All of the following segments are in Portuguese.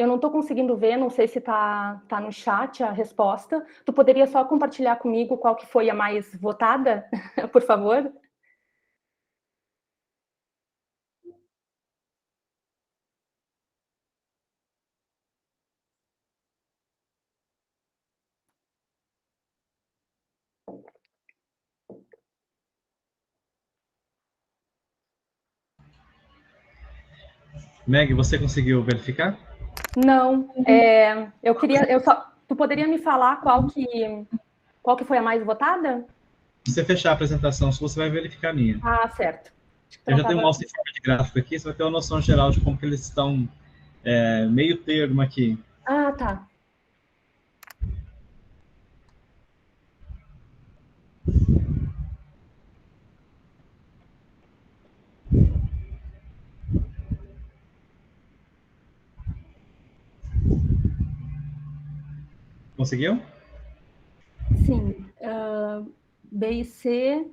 Eu não estou conseguindo ver, não sei se tá no chat a resposta. Tu poderia só compartilhar comigo qual que foi a mais votada, por favor? Meg, você conseguiu verificar? Não, tu poderia me falar qual que foi a mais votada? Se você fechar a apresentação, você vai verificar a minha. Ah, certo. Acho que Eu não já tenho um estava. mouse em forma de gráfico aqui, você vai ter uma noção geral de como que eles estão meio termo aqui. Ah, tá. Conseguiu? Sim. B e C.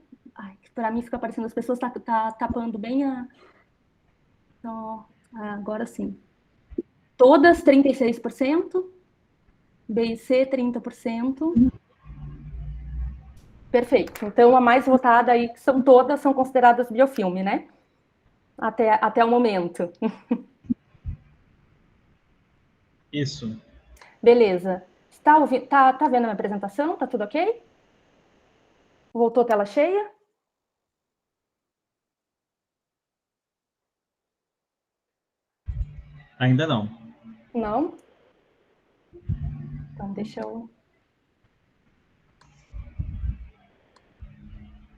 Para mim fica aparecendo as pessoas tá tapando bem a. Agora sim. Todas 36%. B e C, 30%. Perfeito. Então, a mais votada aí, que são consideradas biofilme, né? Até o momento. Isso. Beleza. Tá vendo a minha apresentação? Tá tudo ok? Voltou a tela cheia? Ainda não. Não? Então, deixa eu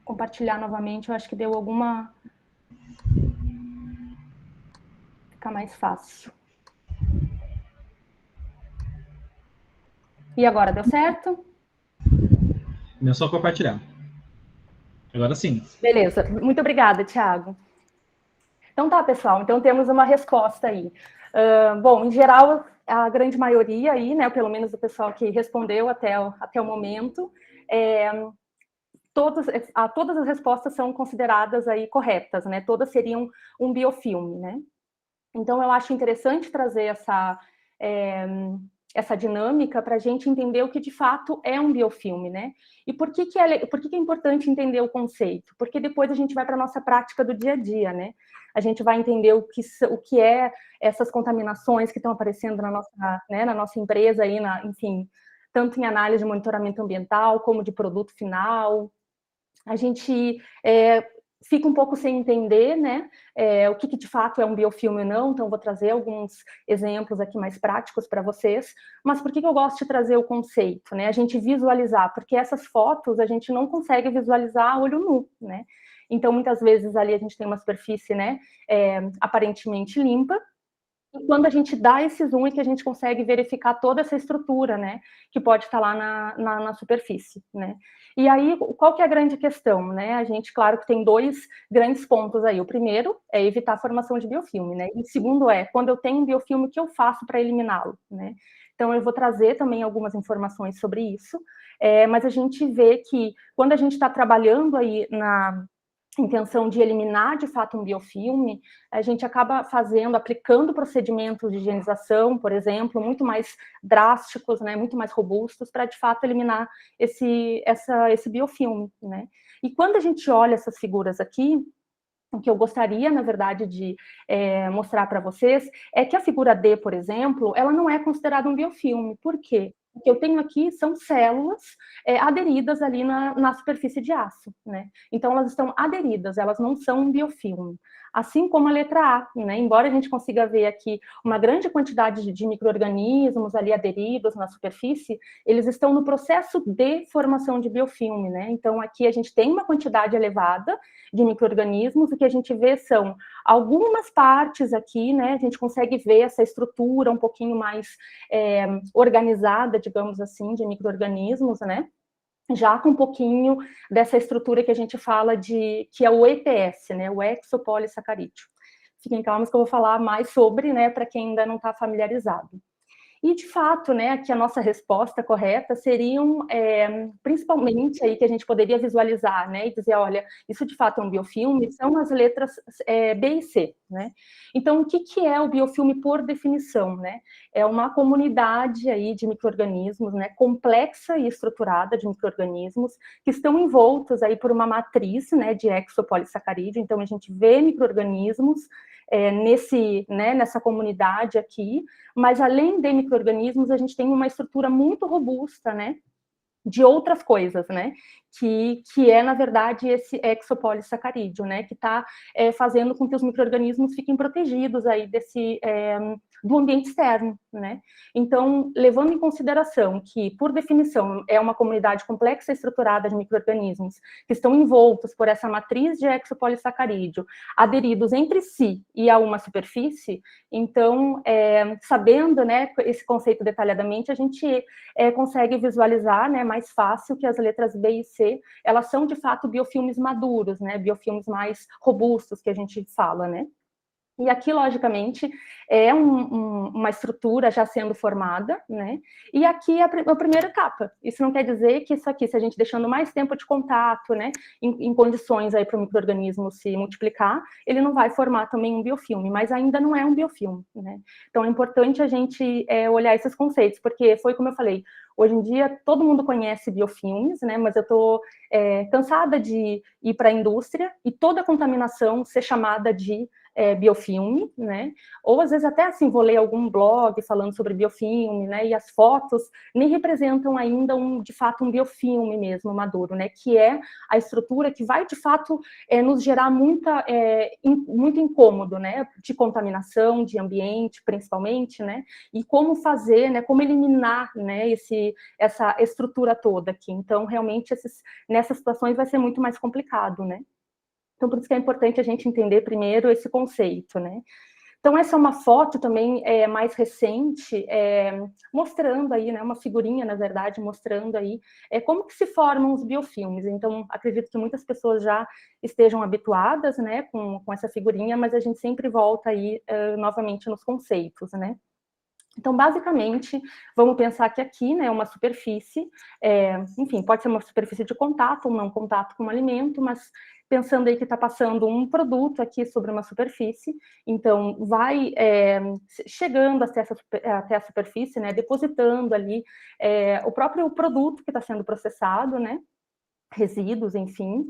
compartilhar novamente. Eu acho que deu alguma. Fica mais fácil. E agora, deu certo? É só compartilhar. Agora sim. Beleza. Muito obrigada, Thiago. Então tá, pessoal. Então temos uma resposta aí. Bom, em geral, a grande maioria aí, né, pelo menos o pessoal que respondeu até o momento, todas as respostas são consideradas aí corretas, né? Todas seriam um biofilme, né? Então eu acho interessante trazer essa dinâmica para a gente entender o que de fato é um biofilme, né? E por que é importante entender o conceito? Porque depois a gente vai para a nossa prática do dia a dia, né? A gente vai entender o que é essas contaminações que estão aparecendo na nossa empresa, aí, enfim, tanto em análise de monitoramento ambiental, como de produto final. A gente fica um pouco sem entender, né, o que de fato é um biofilme ou não, então vou trazer alguns exemplos aqui mais práticos para vocês, mas por que eu gosto de trazer o conceito, né, a gente visualizar, porque essas fotos a gente não consegue visualizar a olho nu, né, então muitas vezes ali a gente tem uma superfície, né, aparentemente limpa, e quando a gente dá esse zoom é que a gente consegue verificar toda essa estrutura, né, que pode estar lá na superfície, né. E aí, qual que é a grande questão, né? A gente, claro, que tem dois grandes pontos aí. O primeiro é evitar a formação de biofilme, né? E o segundo é, quando eu tenho um biofilme, o que eu faço para eliminá-lo, né? Então, eu vou trazer também algumas informações sobre isso, mas a gente vê que quando a gente está trabalhando aí na intenção de eliminar de fato um biofilme, a gente acaba aplicando procedimentos de higienização, por exemplo, muito mais drásticos, né, muito mais robustos, para de fato eliminar esse biofilme, né? E quando a gente olha essas figuras aqui, o que eu gostaria, na verdade, de mostrar para vocês é que a figura D, por exemplo, ela não é considerada um biofilme. Por quê? O que eu tenho aqui são células aderidas ali na superfície de aço, né? Então, elas estão aderidas, elas não são um biofilme. Assim como a letra A, né? Embora a gente consiga ver aqui uma grande quantidade de micro-organismos ali aderidos na superfície, eles estão no processo de formação de biofilme, né? Então, aqui a gente tem uma quantidade elevada de micro-organismos, o que a gente vê são algumas partes aqui, né? A gente consegue ver essa estrutura um pouquinho mais organizada, digamos assim, de micro-organismos, né? Já com um pouquinho dessa estrutura que a gente fala que é o EPS, né? O exopolissacarídeo. Fiquem calmos que eu vou falar mais sobre, né? Para quem ainda não está familiarizado. E, de fato, né, que a nossa resposta correta seriam, principalmente, aí que a gente poderia visualizar, né, e dizer, olha, isso de fato é um biofilme, são as letras B e C, né? Então, o que é o biofilme por definição, né? É uma comunidade aí de micro-organismos, né, complexa e estruturada de micro-organismos, que estão envoltos aí por uma matriz, né, de exopolissacarídeo. Então, a gente vê micro-organismos nessa comunidade aqui, mas além de micro-organismos, a gente tem uma estrutura muito robusta, né, de outras coisas, né, que é, na verdade, esse exopolissacarídeo, né, que está fazendo com que os micro-organismos fiquem protegidos aí do ambiente externo, né. Então, levando em consideração que, por definição, é uma comunidade complexa e estruturada de micro-organismos que estão envoltos por essa matriz de exopolissacarídeo, aderidos entre si e a uma superfície, então, sabendo, né, esse conceito detalhadamente, a gente consegue visualizar, né, mais fácil que as letras B e C, elas são, de fato, biofilmes maduros, né, biofilmes mais robustos, que a gente fala, né. E aqui, logicamente, é uma estrutura já sendo formada, né? E aqui é a primeira etapa. Isso não quer dizer que isso aqui, se a gente deixando mais tempo de contato, né, em condições aí para o micro-organismo se multiplicar, ele não vai formar também um biofilme, mas ainda não é um biofilme, né? Então é importante a gente olhar esses conceitos, porque foi como eu falei, hoje em dia todo mundo conhece biofilmes, né? Mas eu estou cansada de ir para a indústria e toda a contaminação ser chamada de biofilme, né? Ou às vezes até assim vou ler algum blog falando sobre biofilme, né? E as fotos nem representam ainda de fato um biofilme mesmo maduro, né? Que é a estrutura que vai de fato nos gerar muito incômodo, né? De contaminação, de ambiente, principalmente, né? E como fazer, né? Como eliminar, né? Essa estrutura toda aqui. Então, realmente, nessas situações vai ser muito mais complicado, né? Então, por isso que é importante a gente entender primeiro esse conceito, né? Então, essa é uma foto também mais recente, mostrando aí, né, uma figurinha, na verdade, mostrando aí como que se formam os biofilmes. Então, acredito que muitas pessoas já estejam habituadas, né, com essa figurinha, mas a gente sempre volta aí novamente nos conceitos, né? Então, basicamente, vamos pensar que aqui, né, uma superfície, enfim, pode ser uma superfície de contato ou não contato com o alimento, mas pensando aí que está passando um produto aqui sobre uma superfície, então vai chegando até a superfície, né, depositando ali o próprio produto que está sendo processado, né, resíduos, enfim,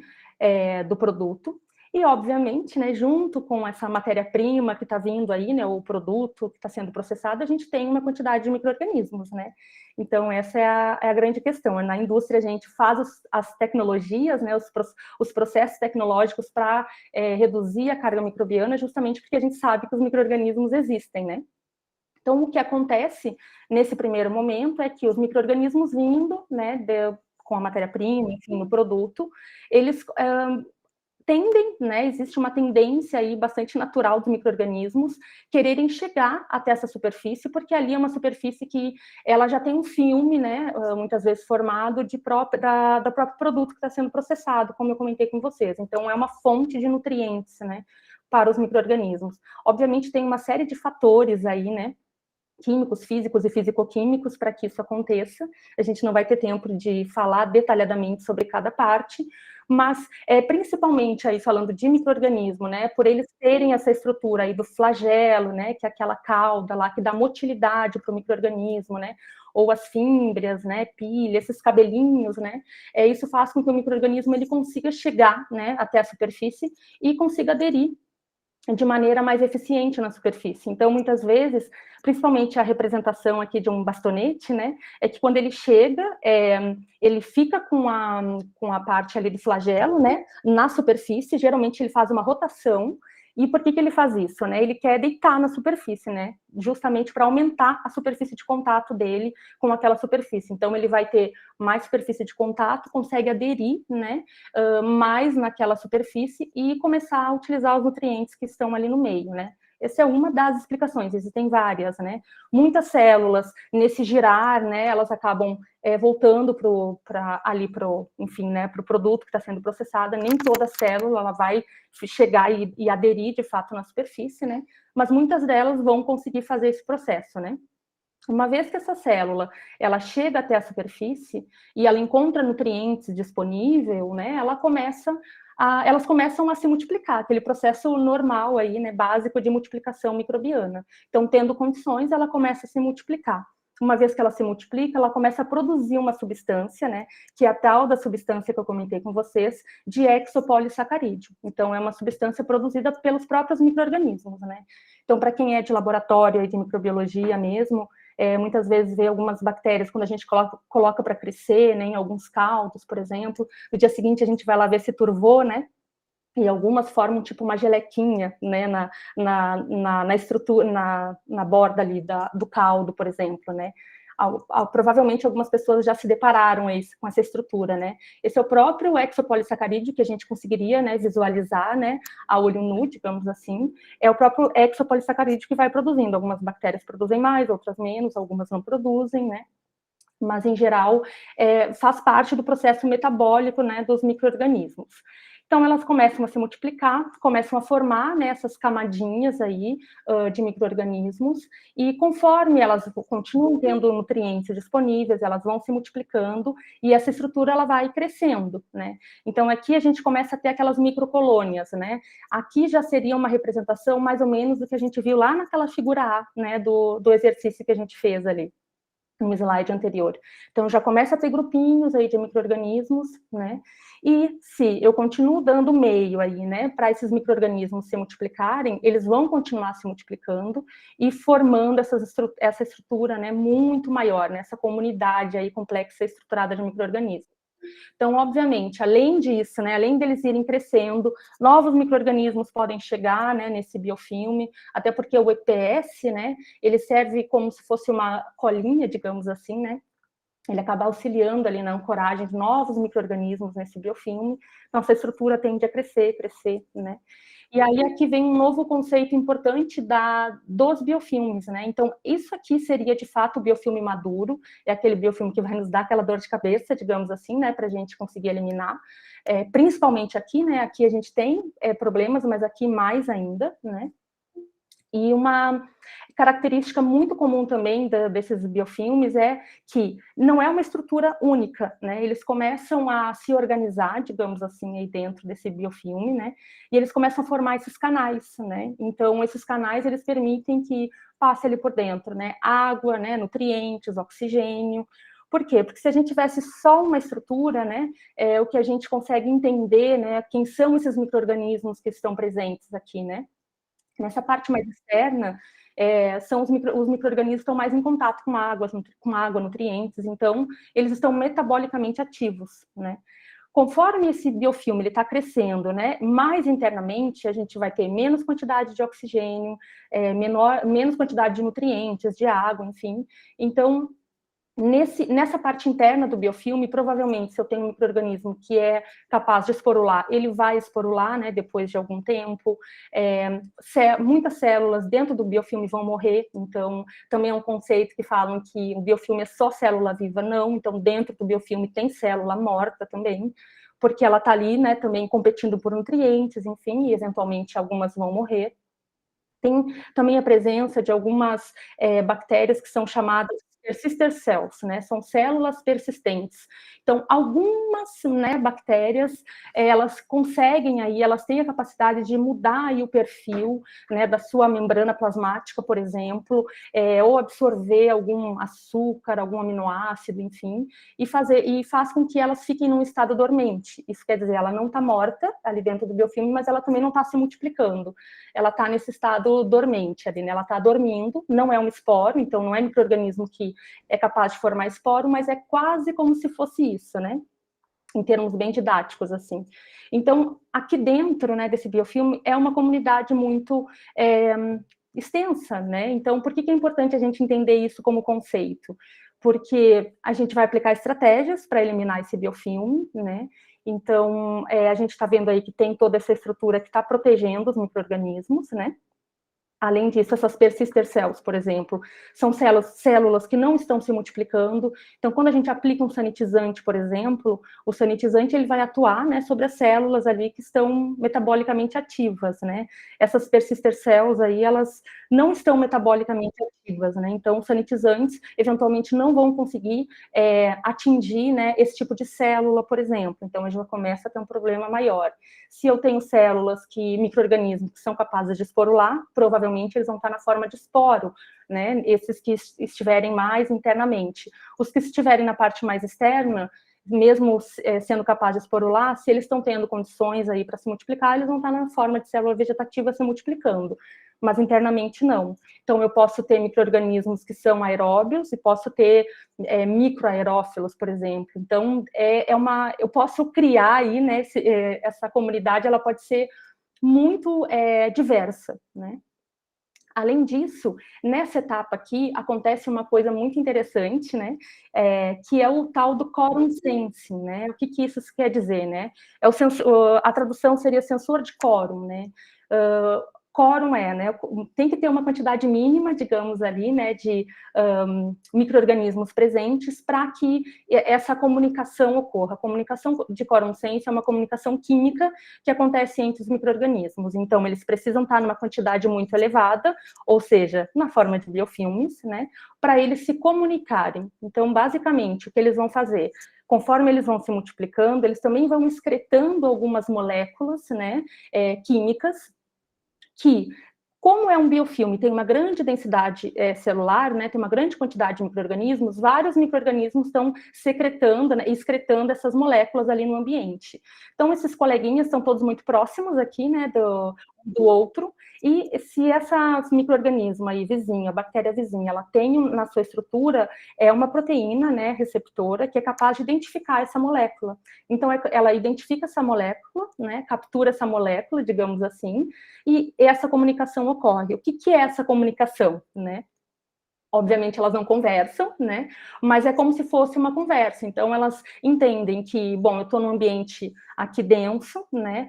do produto. E, obviamente, né, junto com essa matéria-prima que está vindo aí, né, o produto que está sendo processado, a gente tem uma quantidade de micro-organismos, né? Então, essa é a grande questão. Na indústria, a gente faz as tecnologias, né, os processos tecnológicos para reduzir a carga microbiana, justamente porque a gente sabe que os micro-organismos existem, né? Então, o que acontece nesse primeiro momento é que os micro-organismos vindo, né, com a matéria-prima, enfim, no produto, eles tendem, né, existe uma tendência aí bastante natural dos micro-organismos quererem chegar até essa superfície, porque ali é uma superfície que ela já tem um filme, né, muitas vezes formado do próprio produto que está sendo processado, como eu comentei com vocês. Então, é uma fonte de nutrientes, né, para os micro-organismos. Obviamente, tem uma série de fatores aí, né, químicos, físicos e fisicoquímicos para que isso aconteça. A gente não vai ter tempo de falar detalhadamente sobre cada parte, mas principalmente aí falando de micro-organismo, né, por eles terem essa estrutura aí do flagelo, né, que é aquela cauda lá que dá motilidade para o micro-organismo, né, ou as fímbrias, né, pilha, esses cabelinhos, né, isso faz com que o micro-organismo ele consiga chegar, né, até a superfície e consiga aderir de maneira mais eficiente na superfície. Então, muitas vezes, principalmente a representação aqui de um bastonete, né, é que quando ele chega, ele fica com a parte ali do flagelo, né, na superfície, geralmente ele faz uma rotação. E por que ele faz isso, né? Ele quer deitar na superfície, né? Justamente para aumentar a superfície de contato dele com aquela superfície. Então, ele vai ter mais superfície de contato, consegue aderir, né, mais naquela superfície e começar a utilizar os nutrientes que estão ali no meio, né? Essa é uma das explicações, existem várias, né? Muitas células, nesse girar, né, elas acabam voltando enfim, né, para o produto que está sendo processado. Nem toda célula ela vai chegar e aderir, de fato, na superfície, né? Mas muitas delas vão conseguir fazer esse processo, né? Uma vez que essa célula, ela chega até a superfície e ela encontra nutrientes disponível, né, elas começam a se multiplicar, aquele processo normal aí, né, básico de multiplicação microbiana. Então, tendo condições, ela começa a se multiplicar. Uma vez que ela se multiplica, ela começa a produzir uma substância, né, que é a tal da substância que eu comentei com vocês, de exopolissacarídeo. Então, é uma substância produzida pelos próprios micro-organismos, né. Então, para quem é de laboratório e de microbiologia mesmo, muitas vezes vê algumas bactérias, quando a gente coloca para crescer, né, em alguns caldos, por exemplo, no dia seguinte a gente vai lá ver se turvou, né, e algumas formam tipo uma gelequinha, né, na estrutura, na borda ali do caldo, por exemplo, né. Provavelmente algumas pessoas já se depararam com essa estrutura, né. Esse é o próprio exopolissacarídeo que a gente conseguiria, né, visualizar, né, a olho nu, digamos assim. É o próprio exopolissacarídeo que vai produzindo. Algumas bactérias produzem mais, outras menos, algumas não produzem, né. Mas, em geral, faz parte do processo metabólico, né, dos micro-organismos. Então, elas começam a se multiplicar, começam a formar, né, essas camadinhas aí de micro-organismos, e conforme elas continuam tendo nutrientes disponíveis, elas vão se multiplicando, e essa estrutura ela vai crescendo, né. Então, aqui a gente começa a ter aquelas microcolônias, né. Aqui já seria uma representação mais ou menos do que a gente viu lá naquela figura A, né, do exercício que a gente fez ali no slide anterior. Então, já começa a ter grupinhos aí de micro-organismos, né, e se eu continuo dando meio aí, né, para esses micro-organismos se multiplicarem, eles vão continuar se multiplicando e formando essa estrutura, né, muito maior, né, essa comunidade aí complexa estruturada de micro-organismos. Então, obviamente, além disso, né, além deles irem crescendo, novos micro-organismos podem chegar, né, nesse biofilme, até porque o EPS, né, ele serve como se fosse uma colinha, digamos assim, né, ele acaba auxiliando ali na ancoragem de novos micro-organismos nesse biofilme, então essa estrutura tende a crescer, né. E aí aqui vem um novo conceito importante dos biofilmes, né, então isso aqui seria de fato o biofilme maduro, é aquele biofilme que vai nos dar aquela dor de cabeça, digamos assim, né, para a gente conseguir eliminar, principalmente aqui, né, aqui a gente tem problemas, mas aqui mais ainda, né. E uma característica muito comum também desses biofilmes é que não é uma estrutura única, né? Eles começam a se organizar, digamos assim, aí dentro desse biofilme, né? E eles começam a formar esses canais, né? Então, esses canais, eles permitem que passe ali por dentro, né? Água, né? Nutrientes, oxigênio. Por quê? Porque se a gente tivesse só uma estrutura, né? O que a gente consegue entender, né? Quem são esses micro-organismos que estão presentes aqui, né? Nessa parte mais externa, são os micro-organismos que estão mais em contato com água, nutrientes, então eles estão metabolicamente ativos, né? Conforme esse biofilme está crescendo, né, mais internamente, a gente vai ter menos quantidade de oxigênio, menos quantidade de nutrientes, de água, enfim. Então, nessa parte interna do biofilme, provavelmente, se eu tenho um micro-organismo que é capaz de esporular, ele vai esporular, né, depois de algum tempo. Muitas células dentro do biofilme vão morrer, então também é um conceito que falam que o biofilme é só célula viva, não, então dentro do biofilme tem célula morta também, porque ela está ali, né, também competindo por nutrientes, enfim, e eventualmente algumas vão morrer. Tem também a presença de algumas bactérias que são chamadas persister cells, né? São células persistentes. Então, algumas, né, bactérias, elas conseguem aí, elas têm a capacidade de mudar aí o perfil, né, da sua membrana plasmática, por exemplo, ou absorver algum açúcar, algum aminoácido, enfim, e faz com que elas fiquem num estado dormente. Isso quer dizer, ela não está morta ali dentro do biofilme, mas ela também não está se multiplicando. Ela está nesse estado dormente ali, né? Ela está dormindo, não é um esporo, então não é micro-organismo que é capaz de formar esporo, mas é quase como se fosse isso, né? Em termos bem didáticos, assim. Então, aqui dentro, né, desse biofilme, é uma comunidade muito extensa, né? Então, por que é importante a gente entender isso como conceito? Porque a gente vai aplicar estratégias para eliminar esse biofilme, né? Então, a gente está vendo aí que tem toda essa estrutura que está protegendo os micro-organismos, né? Além disso, essas persister cells, por exemplo, são células que não estão se multiplicando. Então, quando a gente aplica um sanitizante, por exemplo, o sanitizante ele vai atuar, né, sobre as células ali que estão metabolicamente ativas, né? Essas persister cells aí, elas não estão metabolicamente ativas, né? Então, os sanitizantes, eventualmente, não vão conseguir atingir, né, esse tipo de célula, por exemplo. Então, a gente começa a ter um problema maior. Se eu tenho células micro-organismos que são capazes de esporular, provavelmente eles vão estar na forma de esporo, né? Esses que estiverem mais internamente. Os que estiverem na parte mais externa, mesmo sendo capazes de esporular, se eles estão tendo condições aí para se multiplicar, eles vão estar na forma de célula vegetativa se multiplicando, mas internamente não. Então, eu posso ter micro-organismos que são aeróbios e posso ter microaerófilos, por exemplo. Então, eu posso criar aí, né, essa comunidade, ela pode ser muito diversa, né? Além disso, nessa etapa aqui, acontece uma coisa muito interessante, né? Que é o tal do quorum sensing, né? O que isso quer dizer, né? A tradução seria sensor de quórum, né? Quórum né? Tem que ter uma quantidade mínima, digamos ali, né, de micro-organismos presentes para que essa comunicação ocorra. A comunicação de quorum sense é uma comunicação química que acontece entre os micro-organismos. Então, eles precisam estar numa quantidade muito elevada, ou seja, na forma de biofilmes, né, para eles se comunicarem. Então, basicamente, o que eles vão fazer? Conforme eles vão se multiplicando, eles também vão excretando algumas moléculas, né, químicas, que, como é um biofilme, tem uma grande densidade celular, né, tem uma grande quantidade de micro-organismos, vários micro-organismos estão secretando, né, excretando essas moléculas ali no ambiente. Então, esses coleguinhas estão todos muito próximos aqui, né, do outro, e se essa micro-organismo aí, vizinha, a bactéria vizinha, ela tem na sua estrutura uma proteína, né, receptora, que é capaz de identificar essa molécula. Então, ela identifica essa molécula, né, captura essa molécula, digamos assim, e essa comunicação ocorre. O que é essa comunicação, né? Obviamente elas não conversam, né? Mas é como se fosse uma conversa. Então elas entendem que, bom, eu estou num ambiente aqui denso, né?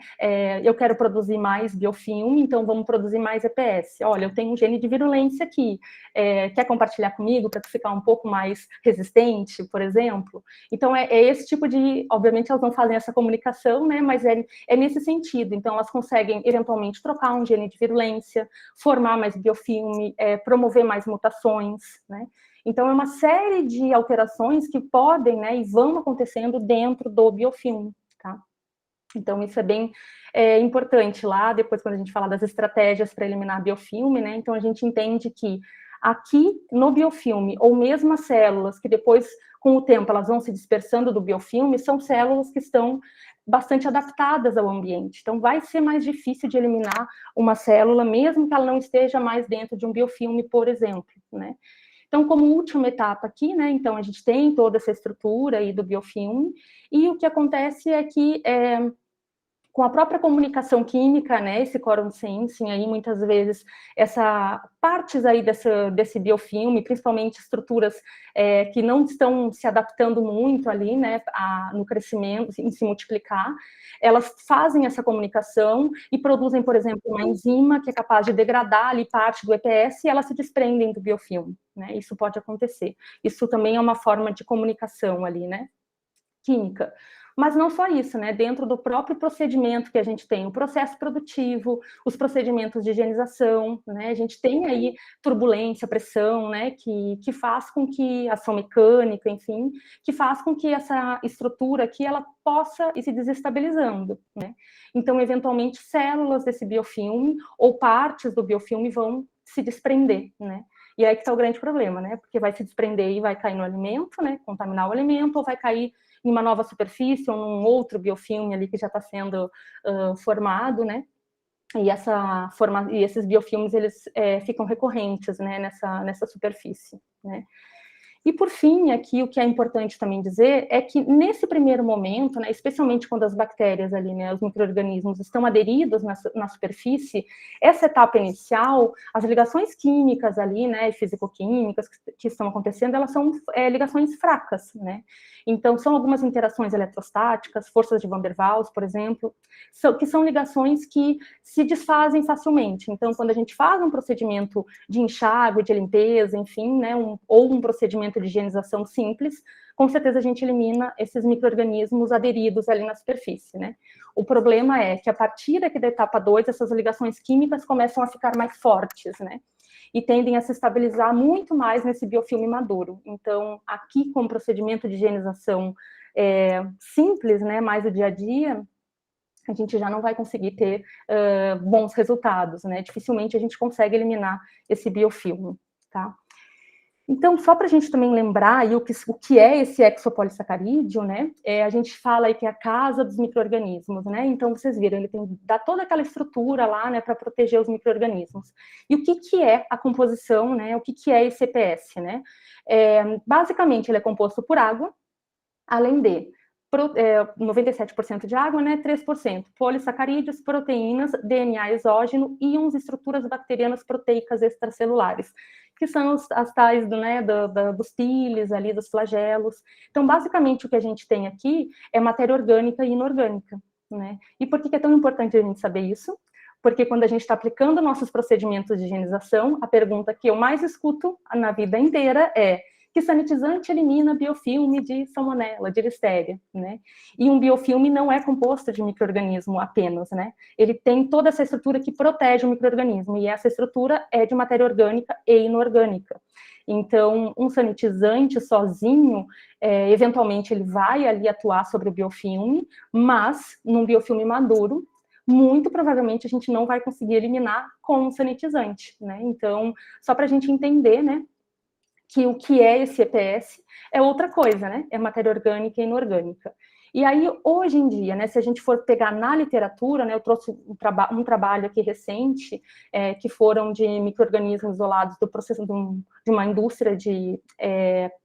Eu quero produzir mais biofilme, então vamos produzir mais EPS. Olha, eu tenho um gene de virulência aqui. Quer compartilhar comigo para ficar um pouco mais resistente, por exemplo? Então é esse tipo de, obviamente elas não fazem essa comunicação, né? Mas é nesse sentido. Então elas conseguem eventualmente trocar um gene de virulência, formar mais biofilme, promover mais mutações. Né? Então, é uma série de alterações que podem, né, e vão acontecendo dentro do biofilme, tá? Então, isso é bem importante lá, depois quando a gente fala das estratégias para eliminar biofilme, né, então a gente entende que aqui no biofilme, ou mesmo as células que depois, com o tempo, elas vão se dispersando do biofilme, são células que estão bastante adaptadas ao ambiente. Então, vai ser mais difícil de eliminar uma célula, mesmo que ela não esteja mais dentro de um biofilme, por exemplo, né? Então, como última etapa aqui, né, então a gente tem toda essa estrutura aí do biofilme, e o que acontece é que com a própria comunicação química, né, esse quorum sensing aí, muitas vezes, partes aí desse biofilme, principalmente estruturas que não estão se adaptando muito ali, né, no crescimento, em se multiplicar, elas fazem essa comunicação e produzem, por exemplo, uma enzima que é capaz de degradar ali parte do EPS e elas se desprendem do biofilme, né, isso pode acontecer. Isso também é uma forma de comunicação ali, né, química. Mas não só isso, né? Dentro do próprio procedimento que a gente tem, o processo produtivo, os procedimentos de higienização, né? A gente tem aí turbulência, pressão, né? Que faz com que ação mecânica, enfim, que faz com que essa estrutura aqui ela possa ir se desestabilizando, né? Então, eventualmente, células desse biofilme ou partes do biofilme vão se desprender, né? E aí que está o grande problema, né? Porque vai se desprender e vai cair no alimento, né? Contaminar o alimento, ou vai cair em uma nova superfície ou num outro biofilme ali que já está sendo formado, né? E esses biofilmes, eles ficam recorrentes, né? Nessa superfície, né? E, por fim, aqui o que é importante também dizer é que, nesse primeiro momento, né, especialmente quando as bactérias ali, né, os micro-organismos estão aderidos na superfície, essa etapa inicial, as ligações químicas ali, né, físico-químicas que estão acontecendo, elas são ligações fracas, né? Então, são algumas interações eletrostáticas, forças de Van der Waals, por exemplo, que são ligações que se desfazem facilmente. Então, quando a gente faz um procedimento de enxágue, de limpeza, enfim, né, ou um procedimento de higienização simples, com certeza a gente elimina esses micro-organismos aderidos ali na superfície, né? O problema é que a partir aqui da etapa 2, essas ligações químicas começam a ficar mais fortes, né? E tendem a se estabilizar muito mais nesse biofilme maduro. Então, aqui com o procedimento de higienização simples, né, mais do dia a dia, a gente já não vai conseguir ter bons resultados, né? Dificilmente a gente consegue eliminar esse biofilme, tá? Então, só para a gente também lembrar aí o que é esse exopolissacarídeo, né? A gente fala aí que é a casa dos micro-organismos, né? Então, vocês viram, ele dá toda aquela estrutura lá, né, para proteger os micro-organismos. E o que é a composição, né? O que é esse EPS, né? Basicamente, ele é composto por água, além de 97% de água, né, 3% polissacarídeos, proteínas, DNA exógeno, íons, estruturas bacterianas proteicas extracelulares, que são as tais dos piles ali, dos flagelos. Então, basicamente, o que a gente tem aqui é matéria orgânica e inorgânica, né? E por que é tão importante a gente saber isso? Porque quando a gente está aplicando nossos procedimentos de higienização, a pergunta que eu mais escuto na vida inteira é: que sanitizante elimina biofilme de salmonela, de listéria, né? E um biofilme não é composto de micro-organismo apenas, né? Ele tem toda essa estrutura que protege o micro-organismo, e essa estrutura é de matéria orgânica e inorgânica. Então, um sanitizante sozinho, eventualmente ele vai ali atuar sobre o biofilme, mas num biofilme maduro, muito provavelmente a gente não vai conseguir eliminar com um sanitizante, né? Então, só para a gente entender, né, que o que é esse EPS é outra coisa, né? É matéria orgânica e inorgânica. E aí, hoje em dia, né, se a gente for pegar na literatura, né, eu trouxe um trabalho aqui recente, que foram de micro-organismos isolados do processo de uma indústria de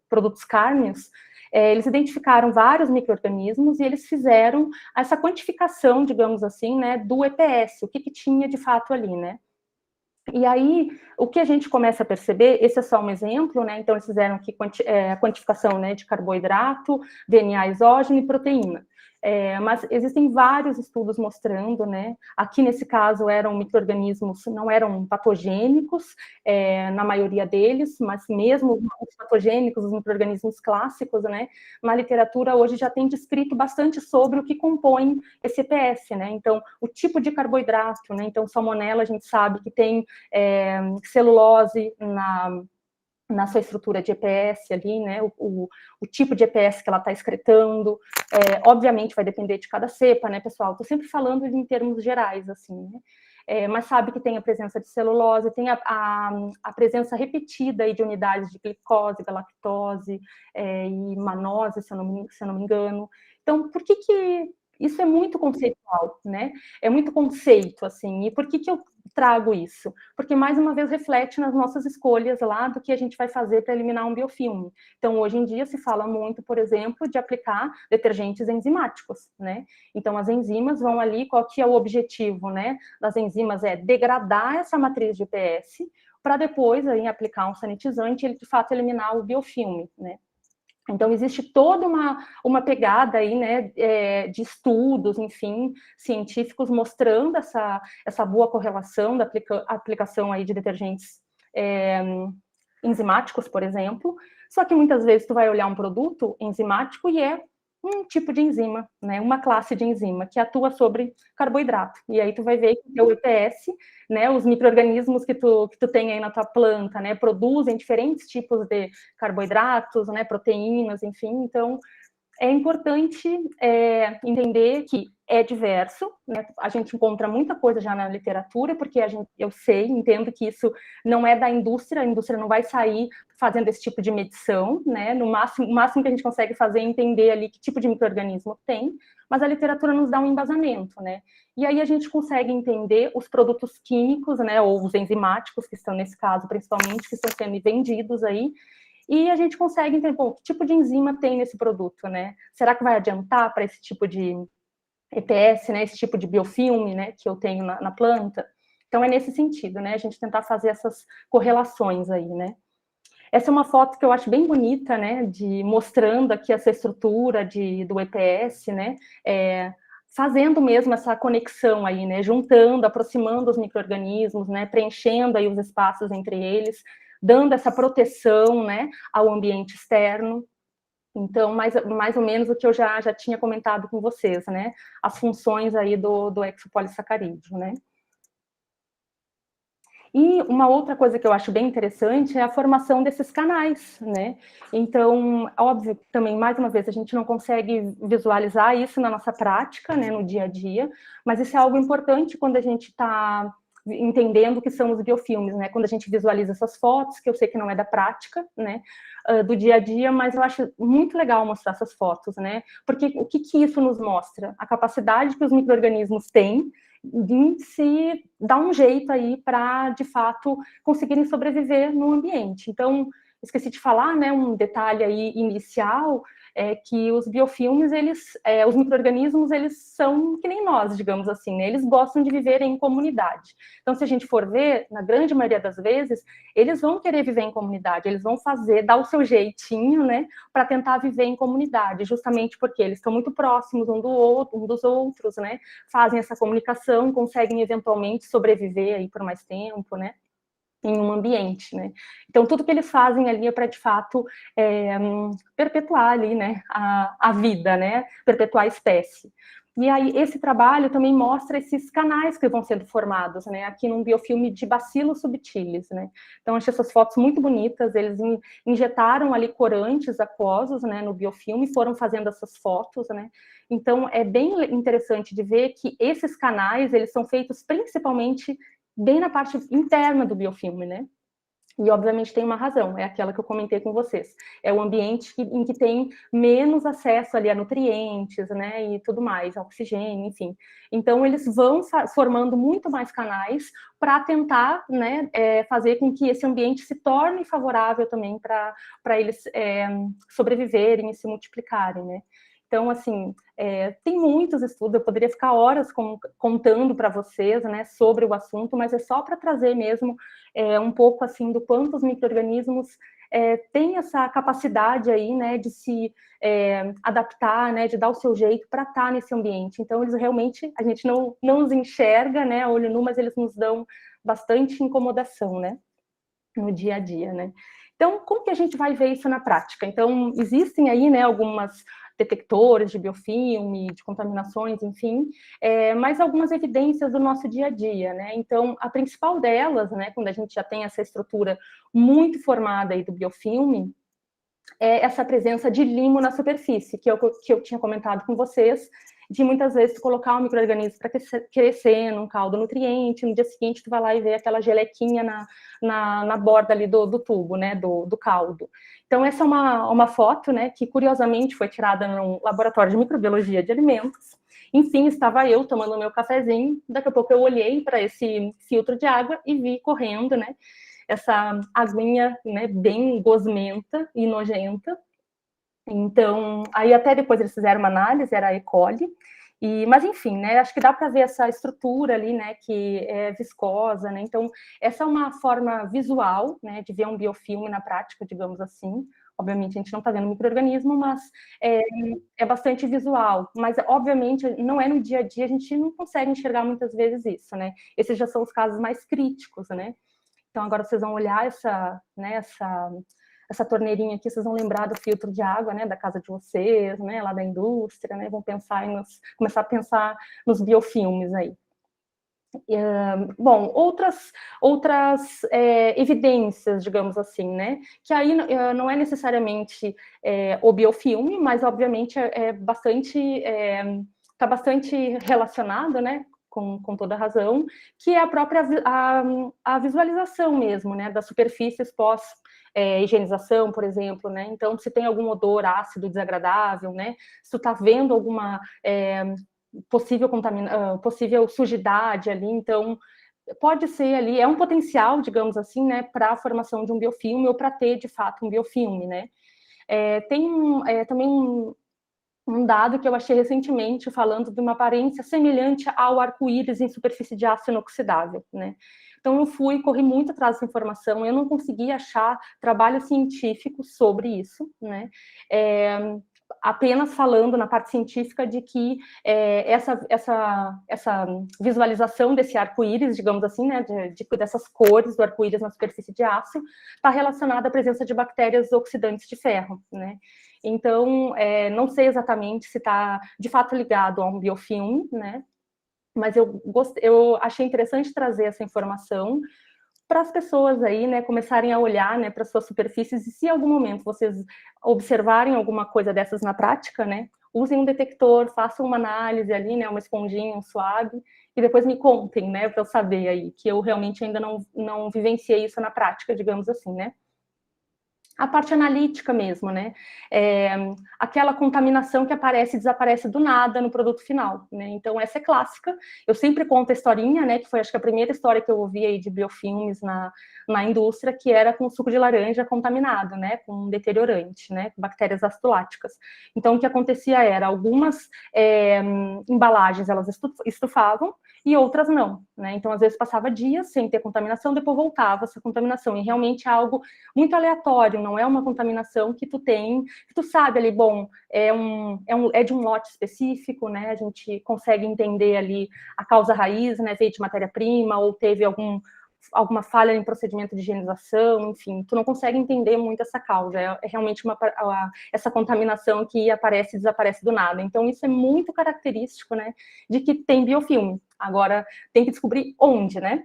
produtos cárneos. Eles identificaram vários micro-organismos e eles fizeram essa quantificação, digamos assim, né, do EPS, o que tinha de fato ali, né? E aí, o que a gente começa a perceber, esse é só um exemplo, né? Então, eles fizeram aqui a quantificação, né, de carboidrato, DNA exógeno e proteína. Mas existem vários estudos mostrando, né? Aqui, nesse caso, eram micro-organismos, não eram patogênicos, na maioria deles, mas mesmo os patogênicos, os micro-organismos clássicos, né? Na literatura, hoje, já tem descrito bastante sobre o que compõe esse EPS, né? Então, o tipo de carboidrato, né? Então, salmonela, a gente sabe que tem celulose na sua estrutura de EPS ali, né, o tipo de EPS que ela está excretando, obviamente vai depender de cada cepa, né, pessoal? Estou sempre falando em termos gerais, assim, né? Mas sabe que tem a presença de celulose, tem a presença repetida aí de unidades de glicose, galactose e manose, se eu não me engano. Então, por que isso é muito conceitual, né? É muito conceito, assim. E por que eu trago isso? Porque, mais uma vez, reflete nas nossas escolhas lá do que a gente vai fazer para eliminar um biofilme. Então, hoje em dia, se fala muito, por exemplo, de aplicar detergentes enzimáticos, né? Então, as enzimas vão ali, qual que é o objetivo, né? Das enzimas é degradar essa matriz de EPS para depois aí, aplicar um sanitizante e ele, de fato, eliminar o biofilme, né? Então, existe toda uma pegada aí, né, de estudos, enfim, científicos mostrando essa boa correlação da aplicação aí de detergentes enzimáticos, por exemplo, só que muitas vezes tu vai olhar um produto enzimático e é um tipo de enzima, né, uma classe de enzima que atua sobre carboidrato, e aí tu vai ver que o EPS, né, os micro-organismos que tu tem aí na tua planta, né, produzem diferentes tipos de carboidratos, né, proteínas, enfim, então é importante entender que é diverso, né? A gente encontra muita coisa já na literatura, porque eu entendo que isso não é da indústria, a indústria não vai sair fazendo esse tipo de medição, né? O máximo que a gente consegue fazer é entender ali que tipo de micro-organismo tem, mas a literatura nos dá um embasamento, né? E aí a gente consegue entender os produtos químicos, né, ou os enzimáticos, que estão nesse caso principalmente, que estão sendo vendidos aí, e a gente consegue entender, bom, que tipo de enzima tem nesse produto, né? Será que vai adiantar para esse tipo de EPS, né? Esse tipo de biofilme, né? Que eu tenho na planta. Então, é nesse sentido, né? A gente tentar fazer essas correlações aí, né? Essa é uma foto que eu acho bem bonita, né? Mostrando aqui essa estrutura do EPS, né? Fazendo mesmo essa conexão aí, né? Juntando, aproximando os micro-organismos, né? Preenchendo aí os espaços entre eles, dando essa proteção, né? Ao ambiente externo. Então, mais ou menos o que eu já tinha comentado com vocês, né? As funções aí do exopolissacarídeo, né? E uma outra coisa que eu acho bem interessante é a formação desses canais, né? Então, óbvio, também, mais uma vez, a gente não consegue visualizar isso na nossa prática, né, no dia a dia, mas isso é algo importante quando a gente está entendendo o que são os biofilmes, né? Quando a gente visualiza essas fotos, que eu sei que não é da prática, né, do dia a dia, mas eu acho muito legal mostrar essas fotos, né? Porque o que isso nos mostra? A capacidade que os micro-organismos têm de se dar um jeito aí para, de fato, conseguirem sobreviver no ambiente. Então, esqueci de falar, né, um detalhe aí inicial, é que os biofilmes, os micro-organismos, eles são que nem nós, digamos assim, né? Eles gostam de viver em comunidade. Então, se a gente for ver, na grande maioria das vezes, eles vão querer viver em comunidade, eles vão dar o seu jeitinho, né, para tentar viver em comunidade, justamente porque eles estão muito próximos um dos outros, né? Fazem essa comunicação, conseguem eventualmente sobreviver aí por mais tempo, né? Em um ambiente, né? Então, tudo que eles fazem ali é para, de fato, perpetuar ali, né, a vida, né? Perpetuar a espécie. E aí, esse trabalho também mostra esses canais que vão sendo formados, né? Aqui num biofilme de Bacillus subtilis, né? Então, achei essas fotos muito bonitas. Eles injetaram ali corantes aquosos, né, no biofilme, e foram fazendo essas fotos, né? Então, é bem interessante de ver que esses canais, eles são feitos principalmente bem na parte interna do biofilme, né? E, obviamente, tem uma razão, é aquela que eu comentei com vocês. É o ambiente em que tem menos acesso ali a nutrientes, né, e tudo mais, a oxigênio, enfim. Então, eles vão formando muito mais canais para tentar, né, fazer com que esse ambiente se torne favorável também para eles sobreviverem e se multiplicarem, né? Então, assim, tem muitos estudos, eu poderia ficar horas contando para vocês, né, sobre o assunto, mas é só para trazer mesmo um pouco, assim, do quanto os micro-organismos têm essa capacidade aí, né, de se adaptar, né, de dar o seu jeito para estar nesse ambiente. Então, eles realmente, a gente não os enxerga, né, a olho nu, mas eles nos dão bastante incomodação, né, no dia a dia, né. Então, como que a gente vai ver isso na prática? Então, existem aí, né, algumas detectores de biofilme, de contaminações, enfim, mas algumas evidências do nosso dia a dia, né? Então, a principal delas, né, quando a gente já tem essa estrutura muito formada aí do biofilme, é essa presença de limo na superfície, que eu tinha comentado com vocês, de muitas vezes tu colocar um micro-organismo para crescer num caldo nutriente, no dia seguinte tu vai lá e vê aquela gelequinha na borda ali do tubo, né, do caldo. Então, essa é uma foto, né, que curiosamente foi tirada num laboratório de microbiologia de alimentos. Enfim, estava eu tomando meu cafezinho, daqui a pouco eu olhei para esse filtro de água e vi correndo, né, essa aguinha, né, bem gosmenta e nojenta. Então, aí até depois eles fizeram uma análise, era E. coli, mas enfim, né, acho que dá para ver essa estrutura ali, né, que é viscosa, né, então essa é uma forma visual, né, de ver um biofilme na prática, digamos assim. Obviamente a gente não está vendo micro-organismo, mas é bastante visual, mas obviamente não é no dia a dia, a gente não consegue enxergar muitas vezes isso, né, esses já são os casos mais críticos, né. Então, agora vocês vão olhar essa torneirinha aqui, vocês vão lembrar do filtro de água, né, da casa de vocês, né, lá da indústria, né, vão começar a pensar nos biofilmes aí. Bom, outras evidências, digamos assim, né, que aí não é necessariamente o biofilme, mas obviamente está bastante relacionado, né, com toda razão, que é a própria a visualização mesmo, né, das superfícies pós higienização, por exemplo, né, então se tem algum odor ácido desagradável, né, se tu tá vendo alguma possível sujidade ali, então pode ser ali, é um potencial, digamos assim, né, para a formação de um biofilme ou para ter, de fato, um biofilme, né. Tem também um dado que eu achei recentemente falando de uma aparência semelhante ao arco-íris em superfície de aço inoxidável, né. Então eu corri muito atrás dessa informação, eu não consegui achar trabalho científico sobre isso, né. Apenas falando na parte científica de que essa visualização desse arco-íris, digamos assim, né, dessas cores do arco-íris na superfície de aço, está relacionada à presença de bactérias oxidantes de ferro, né? Então, não sei exatamente se está, de fato, ligado a um biofilme, né? Mas eu achei interessante trazer essa informação para as pessoas aí, né, começarem a olhar, né, para suas superfícies, e se em algum momento vocês observarem alguma coisa dessas na prática, né, usem um detector, façam uma análise ali, né, uma esponjinha, um suave, e depois me contem, né, para eu saber aí, que eu realmente ainda não vivenciei isso na prática, digamos assim, né. A parte analítica mesmo, né? Aquela contaminação que aparece e desaparece do nada no produto final, né? Então, essa é clássica. Eu sempre conto a historinha, né? Que foi, acho que a primeira história que eu ouvi aí de biofilmes na indústria, que era com suco de laranja contaminado, né? Com um deteriorante, né? Com bactérias acidoláticas. Então, o que acontecia era, algumas embalagens, elas estufavam, e outras não, né? Então, às vezes, passava dias sem ter contaminação, depois voltava essa contaminação, e realmente é algo muito aleatório, não é uma contaminação que tu tem, que tu sabe ali, bom, é de um lote específico, né? A gente consegue entender ali a causa raiz, né? Veio de matéria-prima, ou teve alguma falha em procedimento de higienização, enfim, tu não consegue entender muito essa causa, é realmente essa contaminação que aparece e desaparece do nada. Então, isso é muito característico, né, de que tem biofilme. Agora, tem que descobrir onde, né?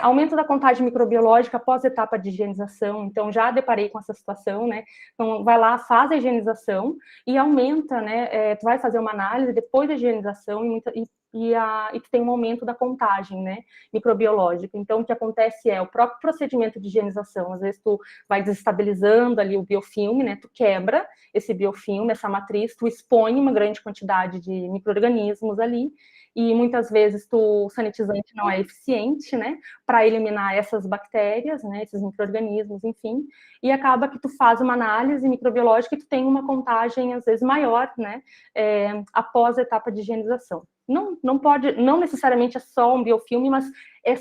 Aumento da contagem microbiológica após a etapa de higienização, então já deparei com essa situação, né? Então, vai lá, faz a higienização e aumenta, né? Tu vai fazer uma análise depois da higienização e tu tem um aumento da contagem, né, microbiológica. Então, o que acontece é o próprio procedimento de higienização. Às vezes, tu vai desestabilizando ali o biofilme, né, tu quebra esse biofilme, essa matriz, tu expõe uma grande quantidade de micro-organismos ali, e muitas vezes o sanitizante não é eficiente, né, para eliminar essas bactérias, né, esses micro-organismos, enfim, e acaba que tu faz uma análise microbiológica e tu tem uma contagem, às vezes, maior, né, após a etapa de higienização. Não necessariamente é só um biofilme, mas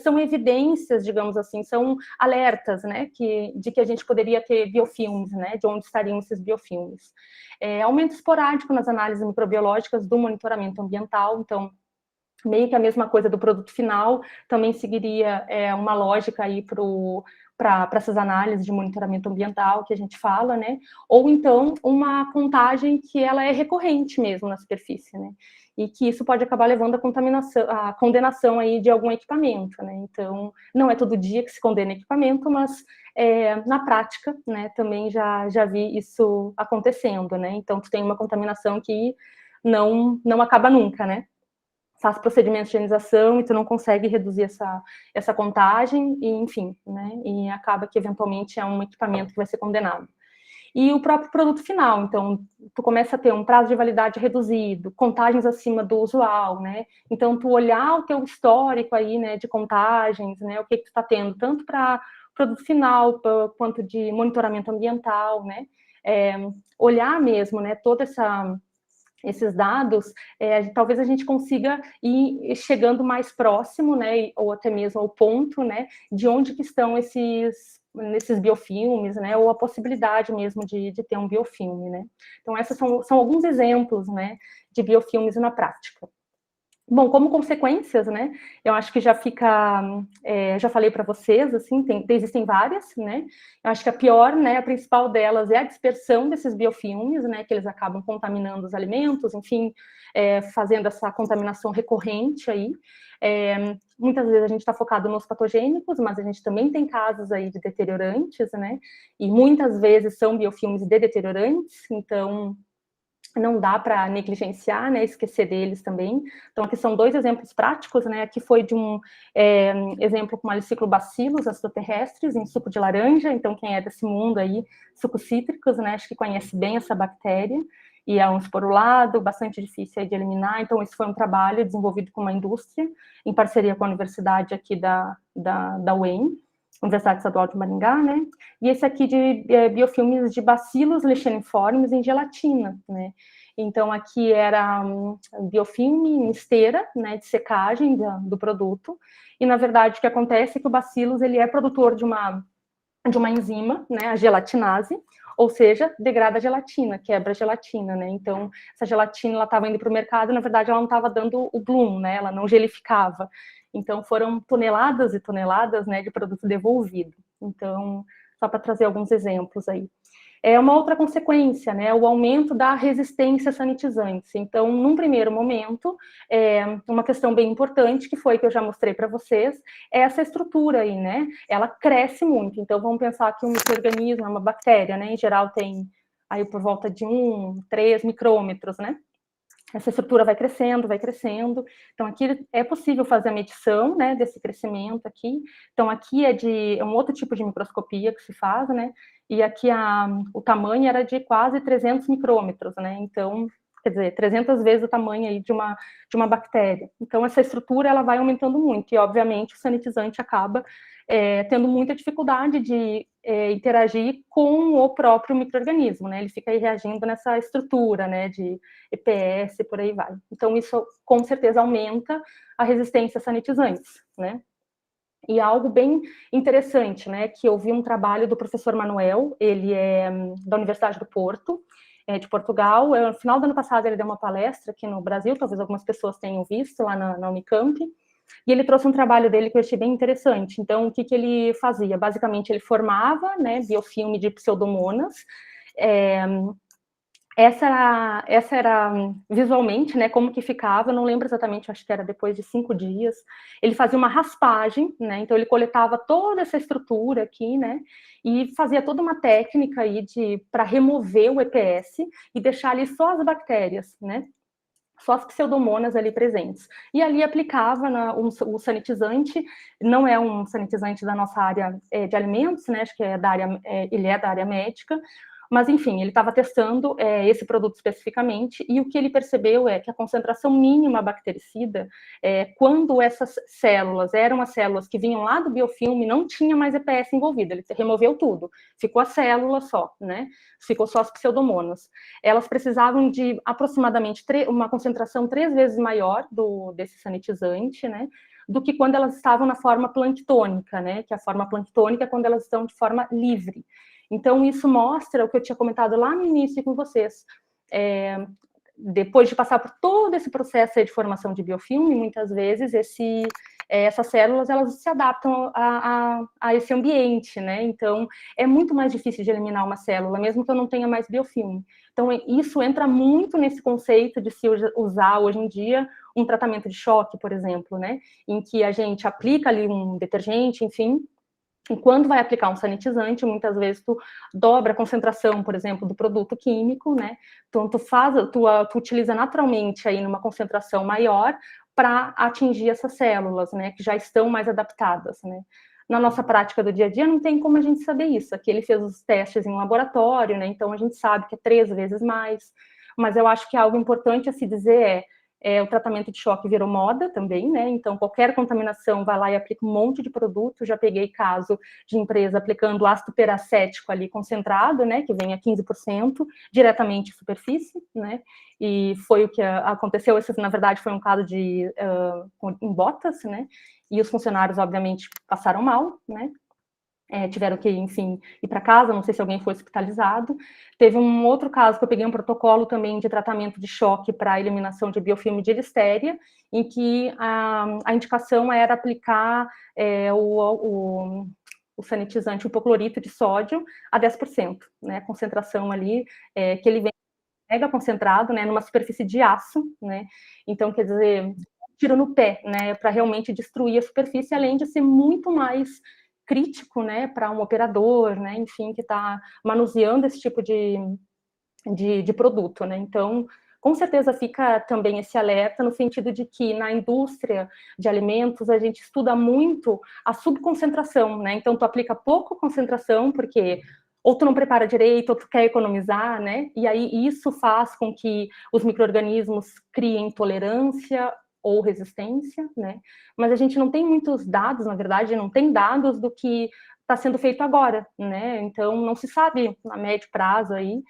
são evidências, digamos assim, são alertas, né, de que a gente poderia ter biofilmes, né, de onde estariam esses biofilmes. Aumento esporádico nas análises microbiológicas do monitoramento ambiental, então, meio que a mesma coisa do produto final, também seguiria uma lógica aí para essas análises de monitoramento ambiental que a gente fala, né? Ou então uma contagem que ela é recorrente mesmo na superfície, né? E que isso pode acabar levando à condenação aí de algum equipamento, né? Então, não é todo dia que se condena equipamento, mas na prática, né, também já vi isso acontecendo, né? Então, tu tem uma contaminação que não acaba nunca, né? Faz procedimentos de higienização e tu não consegue reduzir essa contagem, e enfim, né? E acaba que eventualmente é um equipamento que vai ser condenado. E o próprio produto final, então, tu começa a ter um prazo de validade reduzido, contagens acima do usual, né? Então, tu olhar o teu histórico aí, né, de contagens, né, o que tu tá tendo, tanto para produto final, quanto de monitoramento ambiental, né? Olhar mesmo, né, toda esses dados, talvez a gente consiga ir chegando mais próximo, né, ou até mesmo ao ponto, né, de onde que estão nesses biofilmes, né, ou a possibilidade mesmo de ter um biofilme, né. Então, esses são alguns exemplos, né, de biofilmes na prática. Bom, como consequências, né, eu acho que já fica, já falei para vocês, assim, existem várias, né, eu acho que a pior, né, a principal delas é a dispersão desses biofilmes, né, que eles acabam contaminando os alimentos, enfim, fazendo essa contaminação recorrente aí. Muitas vezes a gente está focado nos patogênicos, mas a gente também tem casos aí de deteriorantes, né, e muitas vezes são biofilmes de deteriorantes, então não dá para negligenciar, né, esquecer deles também. Então, aqui são dois exemplos práticos, né, aqui foi de um exemplo com Maliciclobacilos acidoterrestres em suco de laranja, então quem é desse mundo aí, sucos cítricos, né, acho que conhece bem essa bactéria, e é um esporulado, bastante difícil de eliminar. Então, esse foi um trabalho desenvolvido com uma indústria, em parceria com a universidade aqui da UEM, Universidade Estadual de Maringá, né? E esse aqui de biofilmes de bacilos licheniformes em gelatina, né? Então, aqui era biofilme em esteira, né, de secagem do produto, e, na verdade, o que acontece é que o bacillus, ele é produtor de uma enzima, né, a gelatinase, ou seja, degrada a gelatina, quebra a gelatina, né? Então, essa gelatina, ela estava indo para o mercado, na verdade, ela não estava dando o bloom, né? Ela não gelificava. Então, foram toneladas e toneladas, né, de produto devolvido. Então, só para trazer alguns exemplos aí. É uma outra consequência, né, o aumento da resistência a sanitizantes. Então, num primeiro momento, uma questão bem importante, que foi que eu já mostrei para vocês, é essa estrutura aí, né, ela cresce muito. Então, vamos pensar que um micro-organismo, uma bactéria, né, em geral tem aí por volta de 3 micrômetros, né, essa estrutura vai crescendo, vai crescendo. Então, aqui é possível fazer a medição, né, desse crescimento aqui. Então, aqui é um outro tipo de microscopia que se faz, né, e aqui o tamanho era de quase 300 micrômetros, né, então, quer dizer, 300 vezes o tamanho aí de uma bactéria. Então, essa estrutura, ela vai aumentando muito, e, obviamente, o sanitizante acaba tendo muita dificuldade de interagir com o próprio micro-organismo, né, ele fica aí reagindo nessa estrutura, né, de EPS, por aí vai. Então, isso, com certeza, aumenta a resistência a sanitizantes, né. E algo bem interessante, né, que eu vi um trabalho do professor Manuel, ele é da Universidade do Porto, de Portugal. No final do ano passado, ele deu uma palestra aqui no Brasil, talvez algumas pessoas tenham visto lá na Unicamp, e ele trouxe um trabalho dele que eu achei bem interessante. Então, o que ele fazia? Basicamente, ele formava, né, biofilme de pseudomonas. Essa era visualmente, né, como que ficava, eu não lembro exatamente, acho que era depois de 5 dias. Ele fazia uma raspagem, né, então ele coletava toda essa estrutura aqui, né, e fazia toda uma técnica aí para remover o EPS e deixar ali só as bactérias, né, só as pseudomonas ali presentes. E ali aplicava o sanitizante, não é um sanitizante da nossa área de alimentos, né, acho que ele é da área médica, mas, enfim, ele estava testando esse produto especificamente, e o que ele percebeu é que a concentração mínima bactericida, quando essas células eram as células que vinham lá do biofilme, não tinha mais EPS envolvido, ele removeu tudo, ficou a célula só, né? Ficou só as pseudomonas. Elas precisavam de aproximadamente uma concentração 3 vezes maior desse sanitizante, né? Do que quando elas estavam na forma planctônica, né? Que a forma planctônica é quando elas estão de forma livre. Então, isso mostra o que eu tinha comentado lá no início com vocês. Depois de passar por todo esse processo de formação de biofilme, muitas vezes essas células, elas se adaptam a esse ambiente, né? Então, é muito mais difícil de eliminar uma célula, mesmo que eu não tenha mais biofilme. Então, isso entra muito nesse conceito de se usar, hoje em dia, um tratamento de choque, por exemplo, né? Em que a gente aplica ali um detergente, enfim. E quando vai aplicar um sanitizante, muitas vezes tu dobra a concentração, por exemplo, do produto químico, né? Então, tu utiliza naturalmente aí numa concentração maior para atingir essas células, né? Que já estão mais adaptadas, né? Na nossa prática do dia a dia, não tem como a gente saber isso. Aqui ele fez os testes em laboratório, né? Então, a gente sabe que é 3 vezes mais. Mas eu acho que algo importante a se dizer o tratamento de choque virou moda também, né? Então, qualquer contaminação vai lá e aplica um monte de produto. Já peguei caso de empresa aplicando ácido peracético ali concentrado, né? Que vem a 15% diretamente em superfície, né? E foi o que aconteceu. Esse, na verdade, foi um caso em Botas, né? E os funcionários, obviamente, passaram mal, né? Tiveram que, enfim, ir para casa, não sei se alguém foi hospitalizado. Teve um outro caso que eu peguei um protocolo também de tratamento de choque para eliminação de biofilme de listéria, em que a indicação era aplicar o sanitizante, o hipoclorito de sódio a 10%, né, concentração ali, que ele vem mega concentrado, né, numa superfície de aço, né, então, quer dizer, tiro no pé, né, para realmente destruir a superfície, além de ser muito mais crítico, né, para um operador, né, enfim, que está manuseando esse tipo de produto, né, então, com certeza fica também esse alerta no sentido de que na indústria de alimentos a gente estuda muito a subconcentração, né, então tu aplica pouco concentração, porque ou tu não prepara direito, ou tu quer economizar, né? E aí isso faz com que os micro-organismos criem tolerância ou resistência, né? Mas a gente não tem muitos dados, na verdade, não tem dados do que está sendo feito agora, né? Então não se sabe a médio prazo aí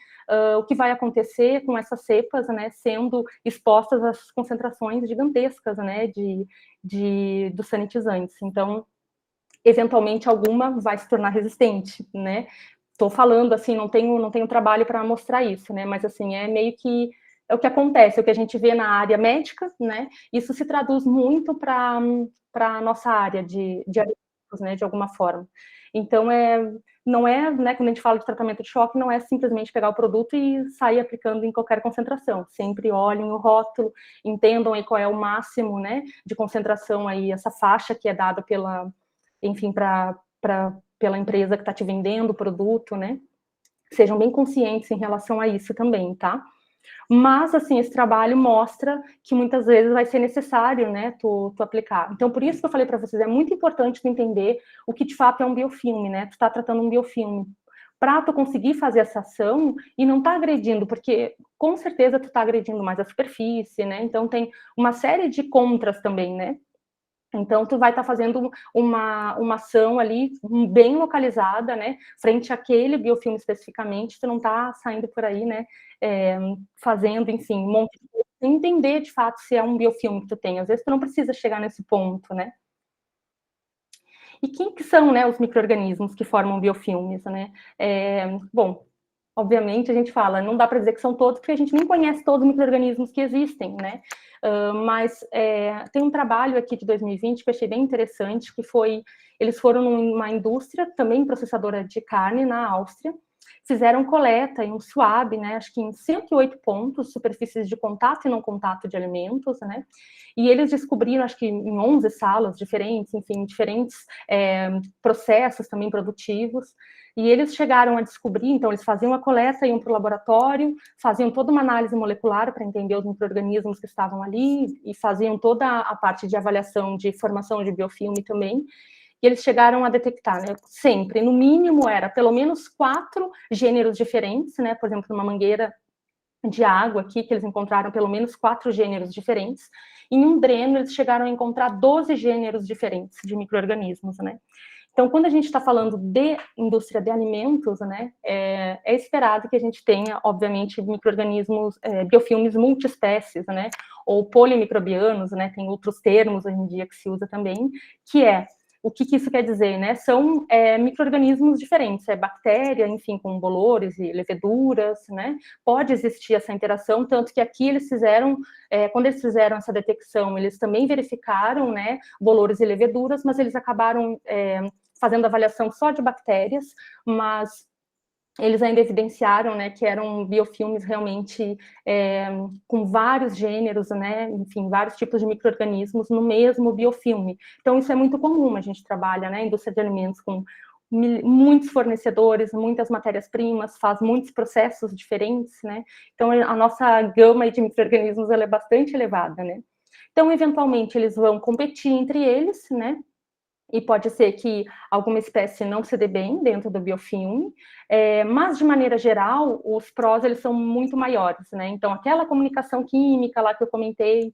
o que vai acontecer com essas cepas, né? Sendo expostas às concentrações gigantescas, né? Dos sanitizantes. Então, eventualmente alguma vai se tornar resistente, né? Estou falando assim, não tenho trabalho para mostrar isso, né? Mas assim, é meio que é o que acontece, é o que a gente vê na área médica, né? Isso se traduz muito para a nossa área de alimentos, né? De alguma forma. Então, não é, né? Quando a gente fala de tratamento de choque, não é simplesmente pegar o produto e sair aplicando em qualquer concentração. Sempre olhem o rótulo, entendam aí qual é o máximo, né? De concentração aí, essa faixa que é dada pela, enfim, pela empresa que está te vendendo o produto, né? Sejam bem conscientes em relação a isso também, tá? Mas, assim, esse trabalho mostra que muitas vezes vai ser necessário, né, tu aplicar. Então, por isso que eu falei para vocês, é muito importante tu entender o que de fato é um biofilme, né? Tu tá tratando um biofilme. Para tu conseguir fazer essa ação e não tá agredindo, porque com certeza tu tá agredindo mais a superfície, né? Então, tem uma série de contras também, né? Então, tu vai estar fazendo uma ação ali bem localizada, né, frente àquele biofilme especificamente, tu não está saindo por aí, né, fazendo, enfim, um monte de coisa, sem entender de fato se é um biofilme que tu tem. Às vezes tu não precisa chegar nesse ponto, né. E quem que são, né, os micro-organismos que formam biofilmes, né? Bom, obviamente a gente fala, não dá para dizer que são todos, porque a gente nem conhece todos os micro-organismos que existem, né? Mas tem um trabalho aqui de 2020 que eu achei bem interessante, que foi, eles foram numa indústria, também processadora de carne, na Áustria, fizeram coleta em um swab, né, acho que em 108 pontos, superfícies de contato e não contato de alimentos, né, e eles descobriram, acho que em 11 salas diferentes, enfim, diferentes processos também produtivos, e eles chegaram a descobrir, então eles faziam a coleta, iam para o laboratório, faziam toda uma análise molecular para entender os micro-organismos que estavam ali, e faziam toda a parte de avaliação de formação de biofilme também, e eles chegaram a detectar, né, sempre, no mínimo era pelo menos 4 gêneros diferentes, né, por exemplo, numa mangueira de água aqui, que eles encontraram pelo menos 4 gêneros diferentes, em um dreno eles chegaram a encontrar 12 gêneros diferentes de micro-organismos, né. Então, quando a gente está falando de indústria de alimentos, né, é esperado que a gente tenha, obviamente, micro-organismos, biofilmes multiespécies, né, ou polimicrobianos, né, tem outros termos hoje em dia que se usa também, que o que isso quer dizer, né? São micro-organismos diferentes, bactéria, enfim, com bolores e leveduras, né? Pode existir essa interação, tanto que aqui eles fizeram, quando eles fizeram essa detecção, eles também verificaram, né, bolores e leveduras, mas eles acabaram fazendo avaliação só de bactérias, mas eles ainda evidenciaram, né, que eram biofilmes realmente com vários gêneros, né, enfim, vários tipos de micro-organismos no mesmo biofilme. Então, isso é muito comum, a gente trabalha, né, indústria de alimentos com muitos fornecedores, muitas matérias-primas, faz muitos processos diferentes, né, então a nossa gama de micro-organismos ela é bastante elevada, né. Então, eventualmente, eles vão competir entre eles, né, e pode ser que alguma espécie não se dê bem dentro do biofilme, mas de maneira geral, os prós eles são muito maiores, né? Então, aquela comunicação química lá que eu comentei,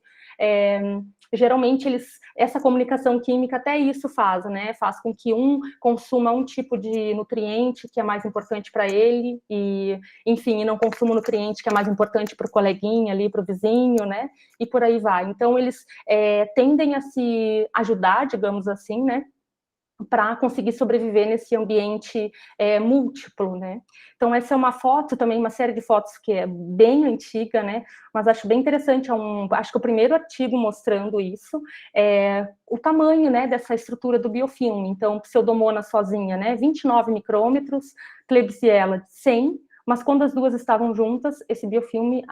geralmente essa comunicação química até isso faz, né? Faz com que um consuma um tipo de nutriente que é mais importante para ele e, enfim, não consuma o nutriente que é mais importante para o coleguinha ali, para o vizinho, né? E por aí vai. Então, eles tendem a se ajudar, digamos assim, né? Para conseguir sobreviver nesse ambiente múltiplo, né? Então, essa é uma foto também, uma série de fotos que é bem antiga, né? Mas acho bem interessante, acho que o primeiro artigo mostrando isso, o tamanho, né, dessa estrutura do biofilme. Então, Pseudomonas sozinha, né, 29 micrômetros, Klebsiella 100, mas quando as duas estavam juntas, esse biofilme,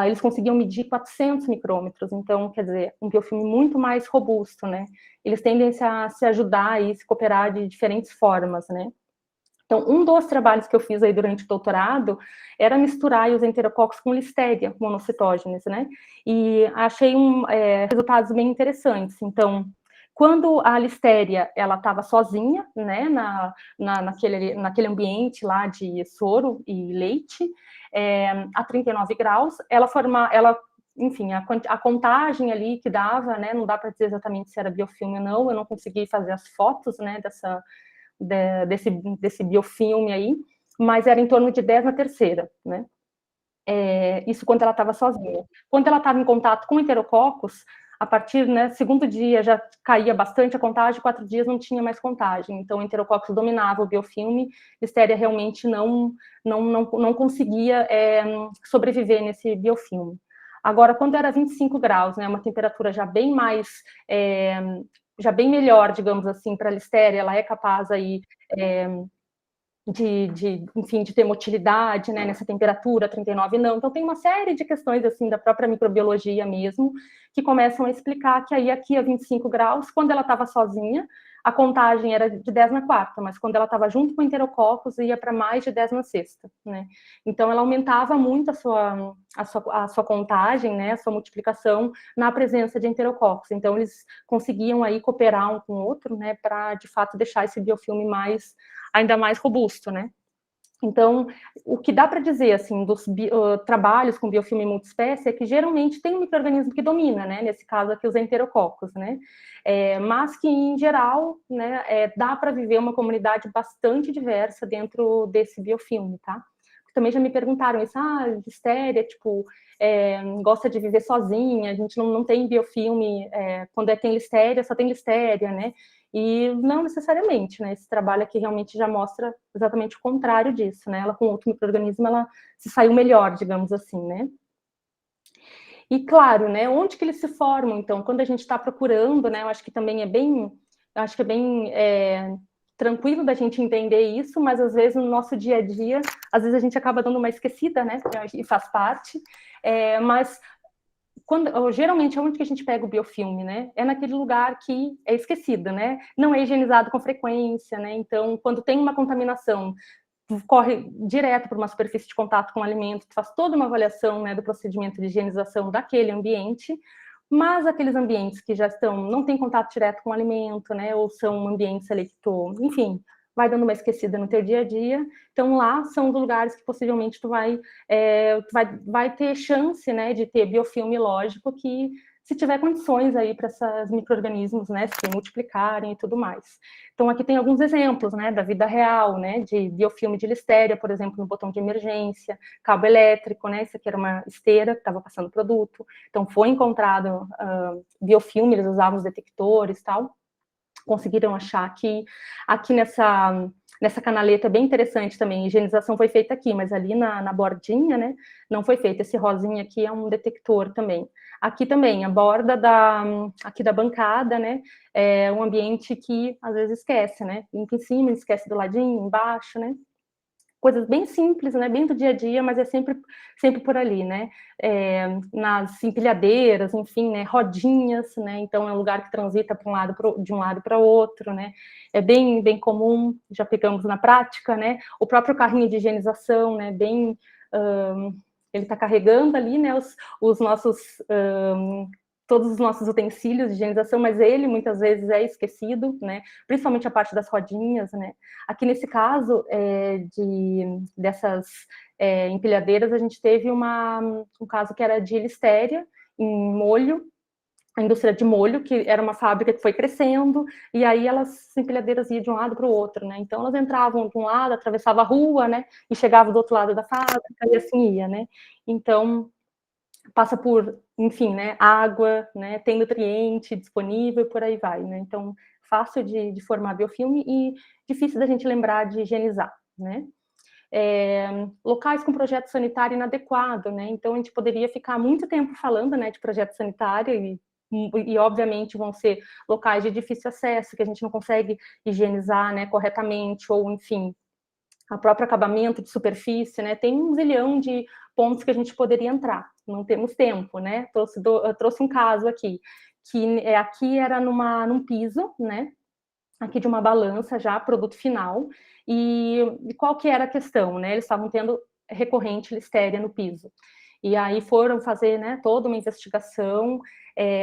eles conseguiam medir 400 micrômetros, então, quer dizer, um biofilme muito mais robusto, né? Eles tendem a se ajudar e se cooperar de diferentes formas, né? Então, um dos trabalhos que eu fiz aí durante o doutorado era misturar os enterococos com Listeria monocitógenes, né? E achei resultados bem interessantes. Então, Quando a listéria ela estava sozinha, né, naquele ambiente lá de soro e leite, a 39 graus, enfim, a contagem ali que dava, né, não dá para dizer exatamente se era biofilme ou não, eu não consegui fazer as fotos, né, desse biofilme aí, mas era em torno de 10 na terceira, né? Isso quando ela estava sozinha. Quando ela estava em contato com enterococos, a partir, né, segundo dia já caía bastante a contagem, 4 dias não tinha mais contagem. Então, o enterococos dominava o biofilme, listéria realmente não conseguia sobreviver nesse biofilme. Agora, quando era 25 graus, né, uma temperatura já bem melhor, digamos assim, para a listéria, ela é capaz aí enfim, de ter motilidade, né, nessa temperatura, 39 não. Então, tem uma série de questões, assim, da própria microbiologia mesmo, que começam a explicar que aí aqui a 25 graus, quando ela estava sozinha, a contagem era de 10 na quarta, mas quando ela estava junto com o enterococos, ia para mais de 10 na sexta, né? Então, ela aumentava muito a sua contagem, né, a sua multiplicação na presença de enterococos. Então, eles conseguiam aí cooperar um com o outro, né, para, de fato, deixar esse biofilme ainda mais robusto, né? Então, o que dá para dizer, assim, dos trabalhos com biofilme multiespécie é que geralmente tem um micro-organismo que domina, né? Nesse caso aqui, os enterococos, né? Mas que, em geral, né, dá para viver uma comunidade bastante diversa dentro desse biofilme, tá? Também já me perguntaram isso, listéria, tipo, gosta de viver sozinha, a gente não tem biofilme, quando tem listéria, só tem listéria, né? E não necessariamente, né? Esse trabalho aqui realmente já mostra exatamente o contrário disso, né? Ela com outro micro-organismo, ela se saiu melhor, digamos assim, né? E claro, né? Onde que eles se formam? Então, quando a gente está procurando, né? Eu acho que também é bem tranquilo da gente entender isso, mas às vezes no nosso dia a dia, às vezes a gente acaba dando uma esquecida, né? E faz parte. Mas geralmente, onde que a gente pega o biofilme, né? É naquele lugar que é esquecido, né? Não é higienizado com frequência, né? Então, quando tem uma contaminação, corre direto para uma superfície de contato com o alimento, faz toda uma avaliação, né, do procedimento de higienização daquele ambiente, mas aqueles ambientes que já não têm contato direto com o alimento, né, ou são ambientes ali que enfim, vai dando uma esquecida no teu dia a dia. Então, lá são os lugares que possivelmente tu vai ter chance, né, de ter biofilme lógico que, se tiver condições aí para esses micro-organismos, né, se multiplicarem e tudo mais. Então, aqui tem alguns exemplos, né, da vida real, né, de biofilme de listéria, por exemplo, no botão de emergência, cabo elétrico, né, isso aqui era uma esteira que estava passando produto, então foi encontrado biofilme, eles usavam os detectores e tal, conseguiram achar aqui nessa canaleta é bem interessante também, a higienização foi feita aqui, mas ali na bordinha, né, não foi feita. Esse rosinha aqui é um detector também. Aqui também, a borda aqui da bancada, né, é um ambiente que às vezes esquece, né, limpa em cima, esquece do ladinho, embaixo, né, coisas bem simples, né, bem do dia a dia, mas é sempre por ali, né, nas empilhadeiras, enfim, né, rodinhas, né, então é um lugar que transita de um lado para outro, né, é bem comum, já pegamos na prática, né, o próprio carrinho de higienização, né, ele está carregando ali, né, os nossos todos os nossos utensílios de higienização, mas ele muitas vezes é esquecido, né? Principalmente a parte das rodinhas, né? Aqui nesse caso dessas empilhadeiras, a gente teve um caso que era de listéria em molho, a indústria de molho, que era uma fábrica que foi crescendo, e aí as empilhadeiras iam de um lado para o outro, né? Então elas entravam de um lado, atravessavam a rua, né? E chegavam do outro lado da fábrica, e assim ia, né? Então passa por, enfim, né, água, né, tem nutriente disponível, por aí vai, né, então fácil de formar biofilme e difícil da gente lembrar de higienizar, né. Locais com projeto sanitário inadequado, né, então a gente poderia ficar muito tempo falando, né, de projeto sanitário e obviamente vão ser locais de difícil acesso, que a gente não consegue higienizar, né, corretamente, ou enfim, o próprio acabamento de superfície, né, tem um zilhão de pontos que a gente poderia entrar, não temos tempo, né, eu trouxe um caso aqui, que aqui era num piso, né, aqui de uma balança já, produto final, e qual que era a questão, né, eles estavam tendo recorrente listéria no piso, e aí foram fazer, né, toda uma investigação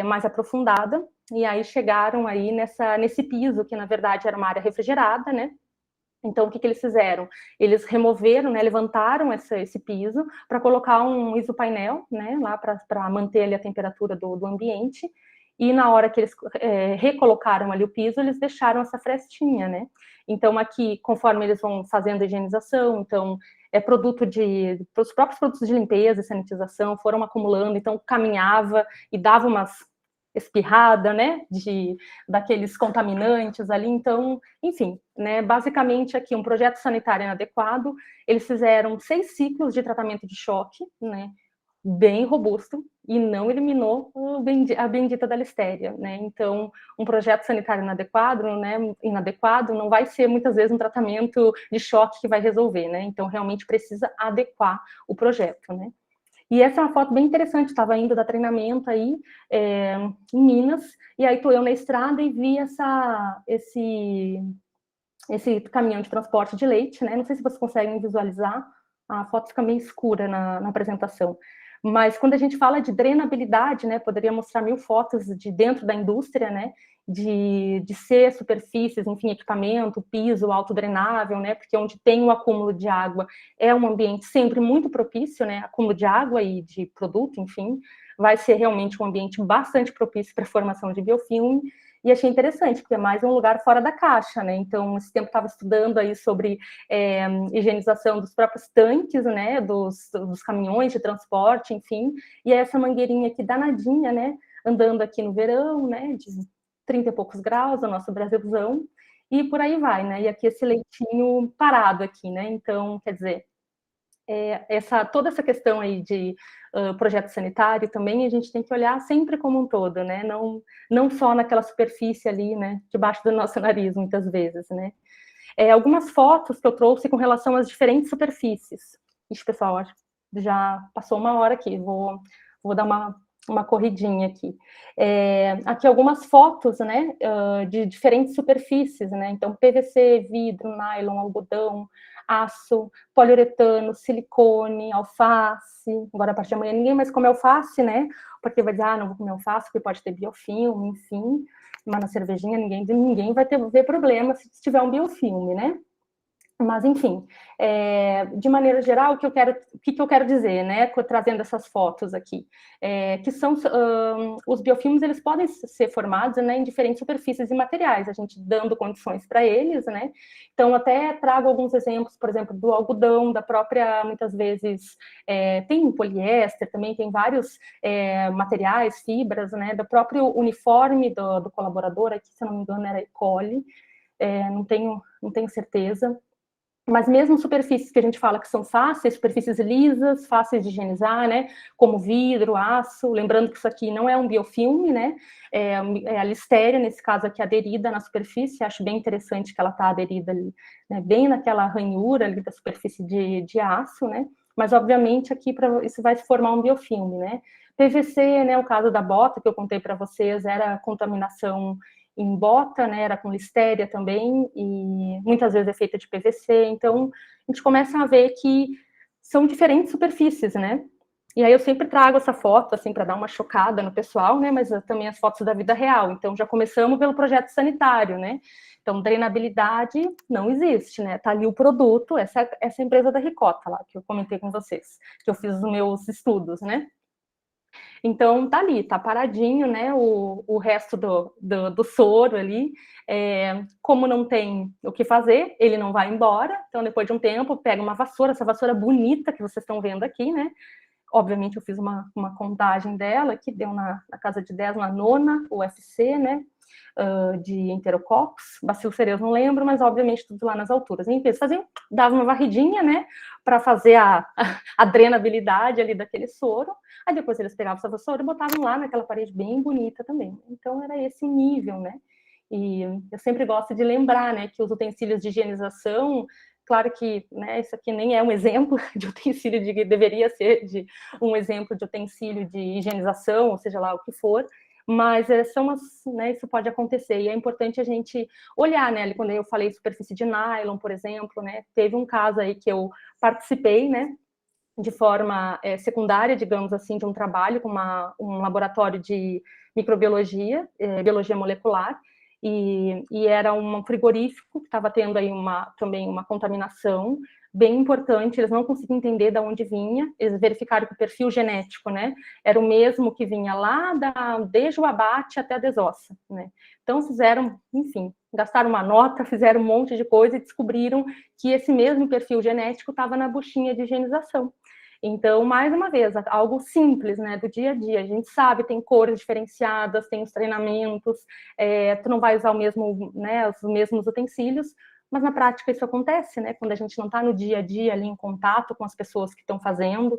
mais aprofundada, e aí chegaram aí nesse piso, que na verdade era uma área refrigerada, né? Então, o que eles fizeram? Eles removeram, né, levantaram esse piso para colocar um isopainel, né, lá para manter ali a temperatura do ambiente, e na hora que eles recolocaram ali o piso, eles deixaram essa frestinha, né? Então, aqui, conforme eles vão fazendo a higienização, então, os próprios produtos de limpeza e sanitização foram acumulando, então caminhava e dava umas espirrada, né, daqueles contaminantes ali, então, enfim, né, basicamente aqui um projeto sanitário inadequado, eles fizeram 6 ciclos de tratamento de choque, né, bem robusto, e não eliminou a bendita da listéria, né, então, um projeto sanitário inadequado não vai ser muitas vezes um tratamento de choque que vai resolver, né, então realmente precisa adequar o projeto, né. E essa é uma foto bem interessante, estava indo dar treinamento aí em Minas, e aí estou eu na estrada e vi esse caminhão de transporte de leite, né? Não sei se vocês conseguem visualizar, a foto fica meio escura na apresentação. Mas quando a gente fala de drenabilidade, né, poderia mostrar 1000 fotos de dentro da indústria, né, de ser superfícies, enfim, equipamento, piso autodrenável, né, porque onde tem o acúmulo de água é um ambiente sempre muito propício, né, acúmulo de água e de produto, enfim, vai ser realmente um ambiente bastante propício para a formação de biofilme. E achei interessante, porque é mais um lugar fora da caixa, né? Então, esse tempo estava estudando aí sobre higienização dos próprios tanques, né? Dos caminhões de transporte, enfim. E essa mangueirinha aqui danadinha, né? Andando aqui no verão, né? De 30 e poucos graus, o nosso Brasilzão. E por aí vai, né? E aqui esse leitinho parado aqui, né? Então, quer dizer, toda essa questão aí de projeto sanitário também a gente tem que olhar sempre como um todo, né? Não só naquela superfície ali, né? Debaixo do nosso nariz, muitas vezes, né? Algumas fotos que eu trouxe com relação às diferentes superfícies. Ixi, pessoal, já passou 1 hora aqui, vou dar uma corridinha aqui. Aqui algumas fotos, né, de diferentes superfícies, né? Então, PVC, vidro, nylon, algodão, aço, poliuretano, silicone, alface. Agora, a partir de amanhã, ninguém mais come alface, né? Porque vai dizer, não vou comer alface, porque pode ter biofilme, enfim. Mas na cervejinha, ninguém vai ver problema se tiver um biofilme, né? Mas, enfim, de maneira geral, o que eu quero dizer, né, trazendo essas fotos aqui, que são os biofilmes, eles podem ser formados, né, em diferentes superfícies e materiais, a gente dando condições para eles, né, então até trago alguns exemplos, por exemplo, do algodão, da própria, muitas vezes, tem poliéster também, tem vários materiais, fibras, né, do próprio uniforme do colaborador, aqui, se eu não me engano, era E. coli, não tenho certeza. Mas mesmo superfícies que a gente fala que são fáceis, superfícies lisas, fáceis de higienizar, né, como vidro, aço, lembrando que isso aqui não é um biofilme, né, é a listéria, nesse caso aqui, aderida na superfície, acho bem interessante que ela está aderida ali, né, bem naquela ranhura ali da superfície de aço, né, mas obviamente aqui isso vai se formar um biofilme, né. PVC, né, o caso da bota que eu contei para vocês, era contaminação em bota, né, era com listéria também, e muitas vezes é feita de PVC, então a gente começa a ver que são diferentes superfícies, né, e aí eu sempre trago essa foto, assim, para dar uma chocada no pessoal, né, mas também as fotos da vida real, então já começamos pelo projeto sanitário, né, então drenabilidade não existe, né, tá ali o produto, essa empresa da Ricota lá, que eu comentei com vocês, que eu fiz os meus estudos, né. Então, tá ali, tá paradinho, né, o resto do soro ali, como não tem o que fazer, ele não vai embora, então depois de um tempo, pega uma vassoura, essa vassoura bonita que vocês estão vendo aqui, né, obviamente eu fiz uma contagem dela, que deu na casa de 10, na nona UFC, né, de enterococcus, bacillus cereus não lembro, mas obviamente tudo lá nas alturas. Enfim, eles faziam, dava uma varridinha, né, para fazer a drenabilidade ali daquele soro, aí depois eles pegavam essa vassoura e botavam lá naquela parede bem bonita também. Então era esse nível, né, e eu sempre gosto de lembrar, né, que os utensílios de higienização, claro que, né, isso aqui nem é um exemplo de utensílio deveria ser um exemplo de utensílio de higienização, ou seja lá o que for, mas né, isso pode acontecer, e é importante a gente olhar, né, quando eu falei superfície de nylon, por exemplo, né, teve um caso aí que eu participei, né, de forma secundária, digamos assim, de um trabalho com um laboratório de microbiologia, biologia molecular, e era um frigorífico que estava tendo aí também uma contaminação bem importante. Eles não conseguiam entender de onde vinha. Eles verificaram que o perfil genético, né, era o mesmo que vinha lá desde o abate até a desossa, né. Então fizeram, enfim, gastaram uma nota, fizeram um monte de coisa e descobriram que esse mesmo perfil genético estava na buchinha de higienização. Então, mais uma vez, algo simples, né, do dia a dia. A gente sabe, tem cores diferenciadas, tem os treinamentos, tu não vai usar os mesmos utensílios, mas na prática isso acontece, né, quando a gente não está no dia a dia ali em contato com as pessoas que estão fazendo,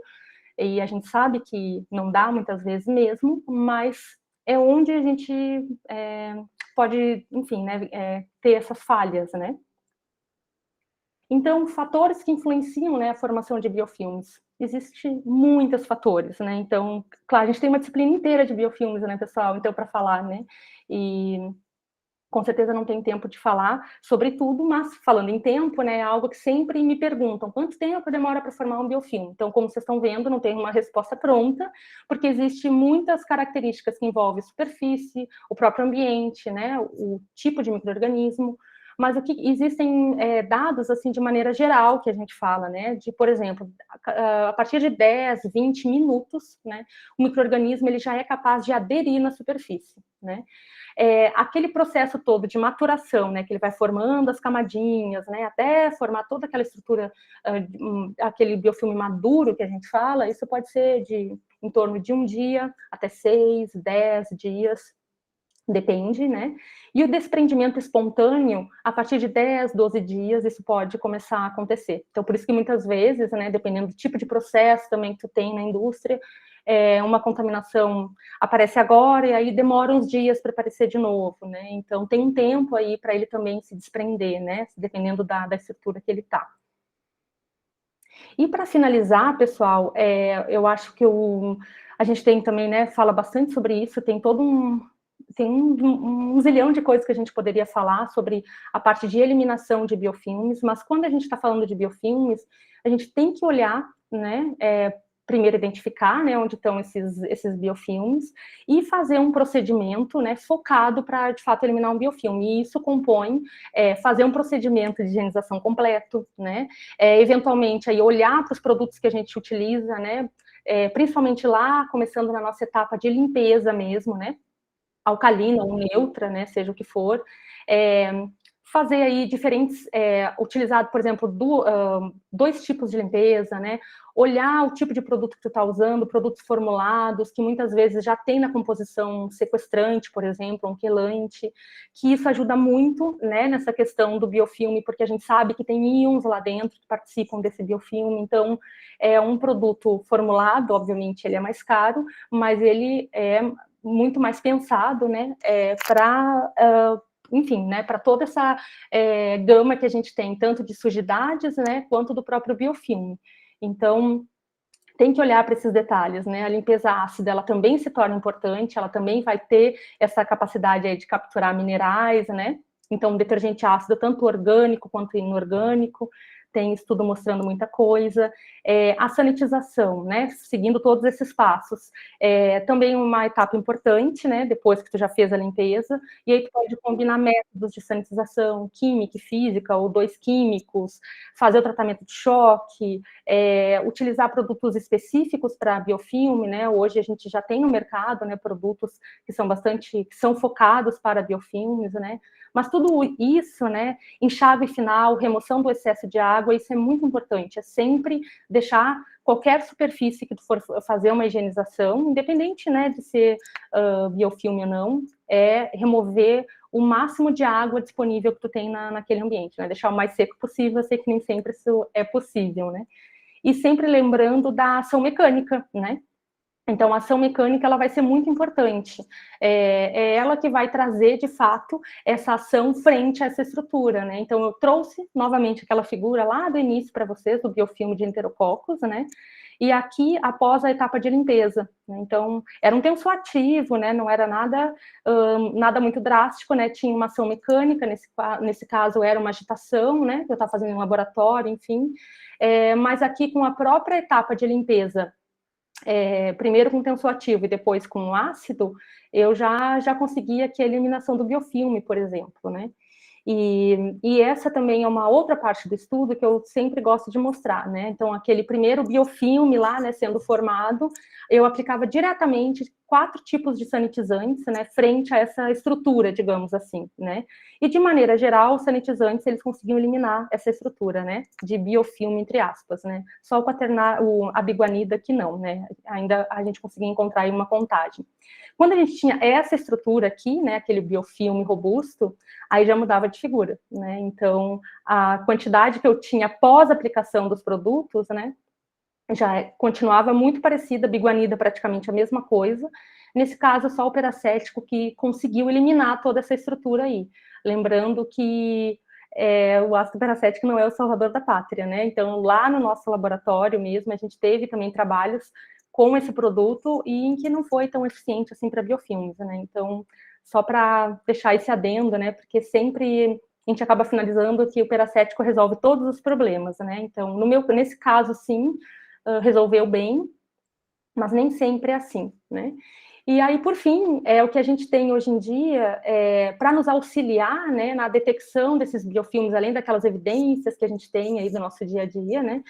e a gente sabe que não dá muitas vezes mesmo, mas é onde a gente pode, enfim, né, ter essas falhas, né. Então, fatores que influenciam, né, a formação de biofilmes. Existem muitos fatores, né? Então, claro, a gente tem uma disciplina inteira de biofilmes, né, pessoal? Então, para falar, né? E com certeza não tem tempo de falar sobre tudo, mas falando em tempo, né, é algo que sempre me perguntam: quanto tempo demora para formar um biofilme? Então, como vocês estão vendo, não tem uma resposta pronta, porque existem muitas características que envolvem superfície, o próprio ambiente, né, o tipo de micro-organismo. Mas o que existem dados assim de maneira geral que a gente fala, né? De, por exemplo, a partir de 10, 20 minutos, né, o micro-organismo ele já é capaz de aderir na superfície, né? Aquele processo todo de maturação, né, que ele vai formando as camadinhas, né, até formar toda aquela estrutura, aquele biofilme maduro que a gente fala, isso pode ser em torno de 1 dia até 6, 10 dias. Depende, né? E o desprendimento espontâneo, a partir de 10, 12 dias, isso pode começar a acontecer. Então, por isso que muitas vezes, né, dependendo do tipo de processo também que tu tem na indústria, uma contaminação aparece agora e aí demora uns dias para aparecer de novo, né? Então, tem um tempo aí para ele também se desprender, né? Dependendo da estrutura que ele está. E para finalizar, pessoal, eu acho que a gente tem também, né, fala bastante sobre isso, tem todo tem um zilhão de coisas que a gente poderia falar sobre a parte de eliminação de biofilmes, mas quando a gente está falando de biofilmes, a gente tem que olhar, né, primeiro identificar, né, onde estão esses biofilmes e fazer um procedimento, né, focado para, de fato, eliminar um biofilme. E isso compõe fazer um procedimento de higienização completo, né, eventualmente aí olhar para os produtos que a gente utiliza, né, principalmente lá, começando na nossa etapa de limpeza mesmo, né, alcalina ou neutra, né, seja o que for, fazer aí diferentes, utilizado, por exemplo, 2 tipos de limpeza, né, olhar o tipo de produto que tu está usando, produtos formulados, que muitas vezes já tem na composição um sequestrante, por exemplo, um quelante, que isso ajuda muito, né, nessa questão do biofilme, porque a gente sabe que tem íons lá dentro que participam desse biofilme, então é um produto formulado, obviamente ele é mais caro, mas ele é muito mais pensado, né, enfim, né, para toda essa gama que a gente tem, tanto de sujidades, né, quanto do próprio biofilme. Então, tem que olhar para esses detalhes, né? A limpeza ácida, ela também se torna importante, ela também vai ter essa capacidade aí de capturar minerais, né? Então, detergente ácido, tanto orgânico quanto inorgânico, tem estudo mostrando muita coisa. A sanitização, né? Seguindo todos esses passos. Também uma etapa importante, né? Depois que tu já fez a limpeza, e aí tu pode combinar métodos de sanitização, química e física, ou 2 químicos, fazer o tratamento de choque, utilizar produtos específicos para biofilme, né? Hoje a gente já tem no mercado, né, produtos que são focados para biofilmes, né? Mas tudo isso, né, em chave final, remoção do excesso de água, isso é muito importante, é sempre deixar qualquer superfície que tu for fazer uma higienização, independente, né, de ser biofilme ou não, remover o máximo de água disponível que tu tem naquele ambiente, né, deixar o mais seco possível. Eu sei que nem sempre isso é possível, né, e sempre lembrando da ação mecânica, né. Então, a ação mecânica, ela vai ser muito importante. É ela que vai trazer, de fato, essa ação frente a essa estrutura, né? Então, eu trouxe novamente aquela figura lá do início para vocês, do biofilme de enterococos, né? e aqui após a etapa de limpeza, né? Então, era um tensoativo, né? Não era nada muito drástico, né? Tinha uma ação mecânica, nesse caso era uma agitação, né? Que eu estava fazendo em laboratório, enfim. Mas aqui com a própria etapa de limpeza, primeiro com tensoativo e depois com o ácido, eu já consegui aqui a eliminação do biofilme, por exemplo, né? E essa também é uma outra parte do estudo que eu sempre gosto de mostrar, né? Então, aquele primeiro biofilme lá, né, sendo formado, eu aplicava diretamente 4 tipos de sanitizantes, né, frente a essa estrutura, digamos assim, né? E, de maneira geral, os sanitizantes, eles conseguiam eliminar essa estrutura, né, de biofilme, entre aspas, né? Só a biguanida que não, né? Ainda a gente conseguia encontrar aí uma contagem. Quando a gente tinha essa estrutura aqui, né, aquele biofilme robusto, aí já mudava de figura, né? Então, a quantidade que eu tinha pós aplicação dos produtos, né, já continuava muito parecida, biguanida praticamente a mesma coisa. Nesse caso, só o peracético que conseguiu eliminar toda essa estrutura aí. Lembrando que o ácido peracético não é o salvador da pátria, né? Então, lá no nosso laboratório mesmo, a gente teve também trabalhos com esse produto e em que não foi tão eficiente assim para biofilmes, né? Então, só para deixar esse adendo, né? Porque sempre a gente acaba finalizando que o peracético resolve todos os problemas, né? Então, nesse caso, sim, resolveu bem, mas nem sempre é assim, né? E aí, por fim, o que a gente tem hoje em dia para nos auxiliar, né, na detecção desses biofilmes, além daquelas evidências que a gente tem aí do nosso dia a dia, né?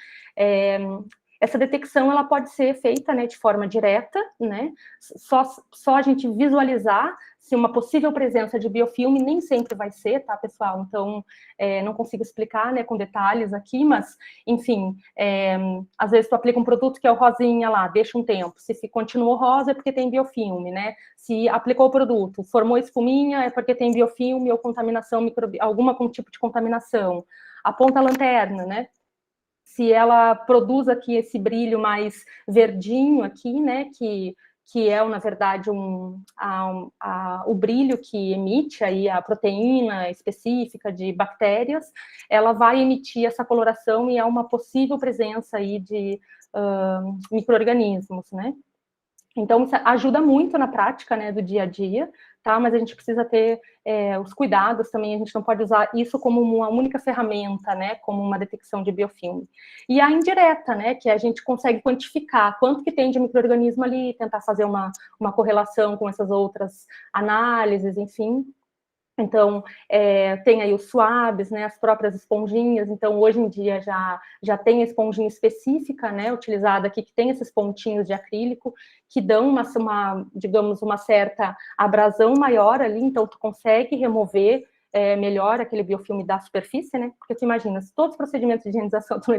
Essa detecção ela pode ser feita, né, de forma direta, né? Só a gente visualizar se uma possível presença de biofilme nem sempre vai ser, tá, pessoal? Então, não consigo explicar, né, com detalhes aqui, mas, enfim, às vezes tu aplica um produto que é o rosinha lá, deixa um tempo. Se continuou rosa é porque tem biofilme, né? Se aplicou o produto, formou espuminha é porque tem biofilme ou contaminação algum tipo de contaminação. Aponta a lanterna, né? Se ela produz aqui esse brilho mais verdinho aqui, né, que é, na verdade, o brilho que emite aí a proteína específica de bactérias, ela vai emitir essa coloração e é uma possível presença aí de micro-organismos, né? Então, isso ajuda muito na prática, né, do dia a dia, tá? Mas a gente precisa ter os cuidados também, a gente não pode usar isso como uma única ferramenta, né, como uma detecção de biofilme. E a indireta, né, que a gente consegue quantificar quanto que tem de micro-organismo ali, tentar fazer uma correlação com essas outras análises, enfim. Então, tem aí os swabs, né, as próprias esponjinhas. Então, hoje em dia já tem a esponjinha específica, né, utilizada aqui, que tem esses pontinhos de acrílico, que dão digamos, uma certa abrasão maior ali, então tu consegue remover melhor aquele biofilme da superfície, né, porque tu imagina, se todos os procedimentos de higienização tu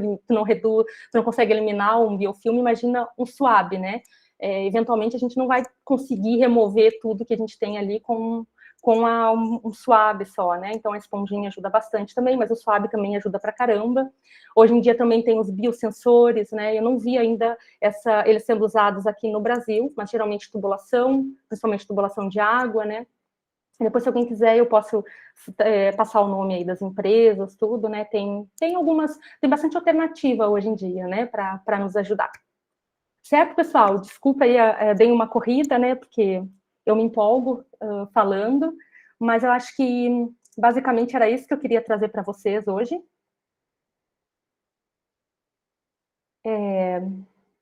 não consegue eliminar um biofilme, imagina um swab, né, eventualmente a gente não vai conseguir remover tudo que a gente tem ali com um swab só, né? Então a esponjinha ajuda bastante também, mas o swab também ajuda pra caramba. Hoje em dia também tem os biosensores, né? Eu não vi ainda eles sendo usados aqui no Brasil, mas geralmente tubulação, principalmente tubulação de água, né? E depois, se alguém quiser, eu posso passar o nome aí das empresas, tudo, né? Tem bastante alternativa hoje em dia, né? Para nos ajudar. Certo, pessoal? Desculpa aí, dei uma corrida, né? Porque eu me empolgo falando, mas eu acho que basicamente era isso que eu queria trazer para vocês hoje.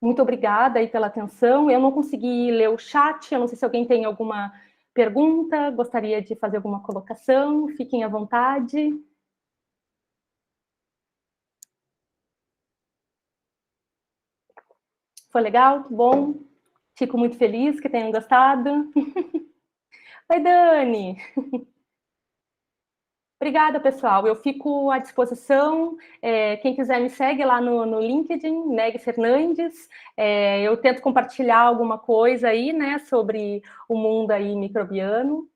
Muito obrigada aí pela atenção. Eu não consegui ler o chat, eu não sei se alguém tem alguma pergunta, gostaria de fazer alguma colocação, fiquem à vontade. Foi legal? Que bom. Fico muito feliz que tenham gostado. Oi, Dani. Obrigada, pessoal. Eu fico à disposição. Quem quiser me segue lá no LinkedIn, Meg Fernandes. Eu tento compartilhar alguma coisa aí, né, sobre o mundo aí microbiano.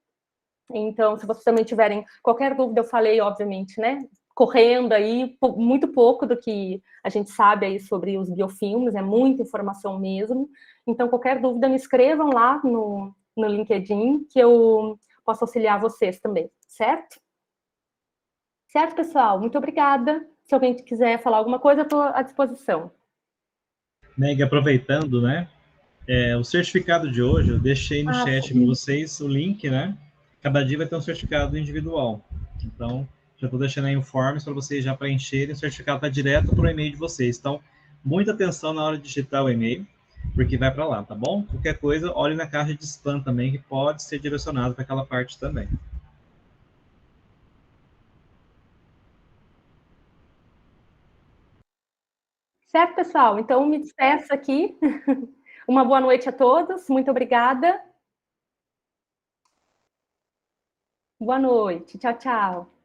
Então, se vocês também tiverem qualquer dúvida, eu falei, obviamente, né, correndo aí, muito pouco do que a gente sabe aí sobre os biofilmes, é muita informação mesmo. Então, qualquer dúvida, me escrevam lá no LinkedIn, que eu posso auxiliar vocês também, certo? Certo, pessoal? Muito obrigada. Se alguém quiser falar alguma coisa, eu estou à disposição. Meg, aproveitando, né? O certificado de hoje, eu deixei no chat para vocês o link, né? Cada dia vai ter um certificado individual. Então, já estou deixando aí o forms para vocês já preencherem. O certificado está direto para o e-mail de vocês. Então, muita atenção na hora de digitar o e-mail, porque vai para lá, tá bom? Qualquer coisa, olhe na caixa de spam também, que pode ser direcionado para aquela parte também. Certo, pessoal? Então, me despeço aqui. Uma boa noite a todos. Muito obrigada. Boa noite. Tchau, tchau.